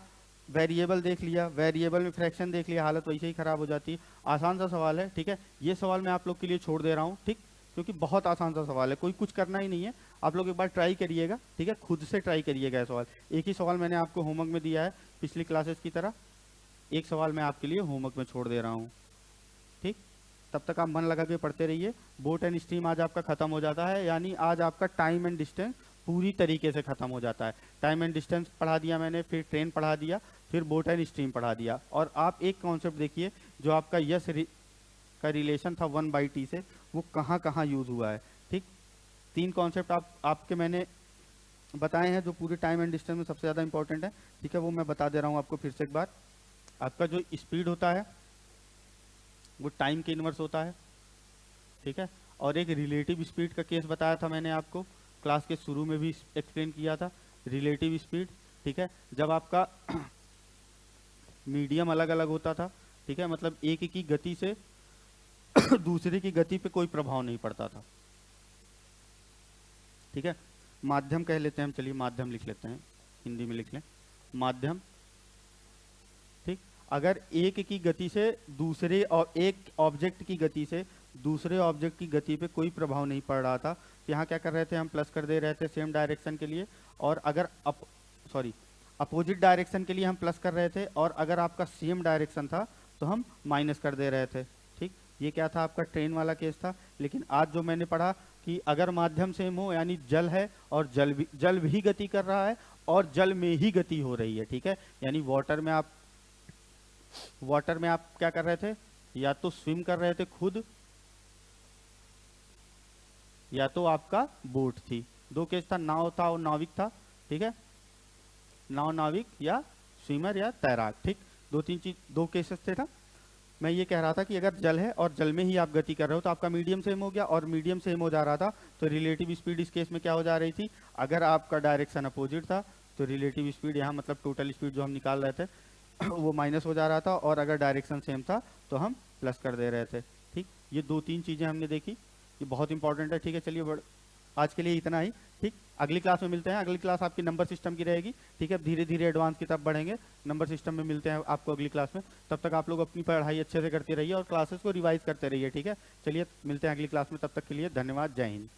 वेरिएबल देख लिया, वेरिएबल में फ्रैक्शन देख लिया, हालत वैसे ही खराब हो जाती है। आसान सा सवाल है, ठीक है। ये सवाल मैं आप लोग के लिए छोड़ दे रहा हूँ, ठीक, क्योंकि बहुत आसान सा सवाल है, कोई कुछ करना ही नहीं है। आप लोग एक बार ट्राई करिएगा, ठीक है, खुद से ट्राई करिएगा ये सवाल। एक ही सवाल मैंने आपको होमवर्क में दिया है पिछली क्लासेस की तरह, एक सवाल मैं आपके लिए होमवर्क में छोड़ दे रहा हूँ, ठीक। तब तक आप मन लगा के पढ़ते रहिए। बोट एंड स्ट्रीम आज आपका खत्म हो जाता है, यानी आज आपका टाइम एंड डिस्टेंस पूरी तरीके से खत्म हो जाता है। टाइम एंड डिस्टेंस पढ़ा दिया मैंने, फिर ट्रेन पढ़ा दिया, फिर बोट एंड स्ट्रीम पढ़ा दिया। और आप एक कॉन्सेप्ट देखिए, जो आपका यस का रिलेशन था 1/t से, वो कहाँ कहाँ यूज हुआ है, ठीक। 3 कॉन्सेप्ट आपके मैंने बताए हैं जो पूरे टाइम एंड डिस्टेंस में सबसे ज़्यादा इंपॉर्टेंट है, ठीक है। वो मैं बता दे रहा हूँ आपको फिर से एक बार। आपका जो स्पीड होता है वो टाइम के इनवर्स होता है, ठीक है। और एक रिलेटिव स्पीड का केस बताया था मैंने आपको, क्लास के शुरू में भी एक्सप्लेन किया था। रिलेटिव स्पीड, ठीक है, जब आपका मीडियम अलग अलग होता था, ठीक है, मतलब एक की गति से दूसरे की गति पे कोई प्रभाव नहीं पड़ता था, ठीक है। माध्यम कह लेते हैं हम, चलिए माध्यम लिख लेते हैं, हिंदी में लिख लें माध्यम, ठीक। अगर एक की गति से दूसरे और एक ऑब्जेक्ट की गति से दूसरे ऑब्जेक्ट की गति पे कोई प्रभाव नहीं पड़ रहा था, तो यहाँ क्या कर रहे थे हम, प्लस कर दे रहे थे सेम डायरेक्शन के लिए। और अगर अपोजिट डायरेक्शन के लिए हम प्लस कर रहे थे, और अगर आपका सेम डायरेक्शन था तो हम माइनस कर दे रहे थे, ठीक। ये क्या था, आपका ट्रेन वाला केस था। लेकिन आज जो मैंने पढ़ा कि अगर माध्यम सेम हो, यानी जल है और जल भी गति कर रहा है और जल में ही गति हो रही है, ठीक है। यानी वाटर में आप क्या कर रहे थे, या तो स्विम कर रहे थे खुद, या तो आपका बोट थी। 2 केस था, नाव था और नाविक था, ठीक है। नाव नाविक या स्विमर या तैराक, ठीक। 2-3 चीज, 2 केसेस थे ना। मैं ये कह रहा था कि अगर जल है और जल में ही आप गति कर रहे हो तो आपका मीडियम सेम हो गया, और मीडियम सेम हो जा रहा था तो रिलेटिव स्पीड इस केस में क्या हो जा रही थी, अगर आपका डायरेक्शन अपोजिट था तो रिलेटिव स्पीड यहाँ मतलब टोटल स्पीड जो हम निकाल रहे थे वो माइनस हो जा रहा था, और अगर डायरेक्शन सेम था तो हम प्लस कर दे रहे थे, ठीक। ये 2-3 चीजें हमने देखी, ये बहुत इंपॉर्टेंट है, ठीक है। चलिए आज के लिए इतना ही, ठीक। अगली क्लास में मिलते हैं। अगली क्लास आपकी नंबर सिस्टम की रहेगी, ठीक है। धीरे धीरे एडवांस की तरफ बढ़ेंगे, नंबर सिस्टम में मिलते हैं आपको अगली क्लास में। तब तक आप लोग अपनी पढ़ाई अच्छे से करते रहिए और क्लासेस को रिवाइज करते रहिए, ठीक है। चलिए मिलते हैं अगली क्लास में, तब तक के लिए धन्यवाद, जय हिंद।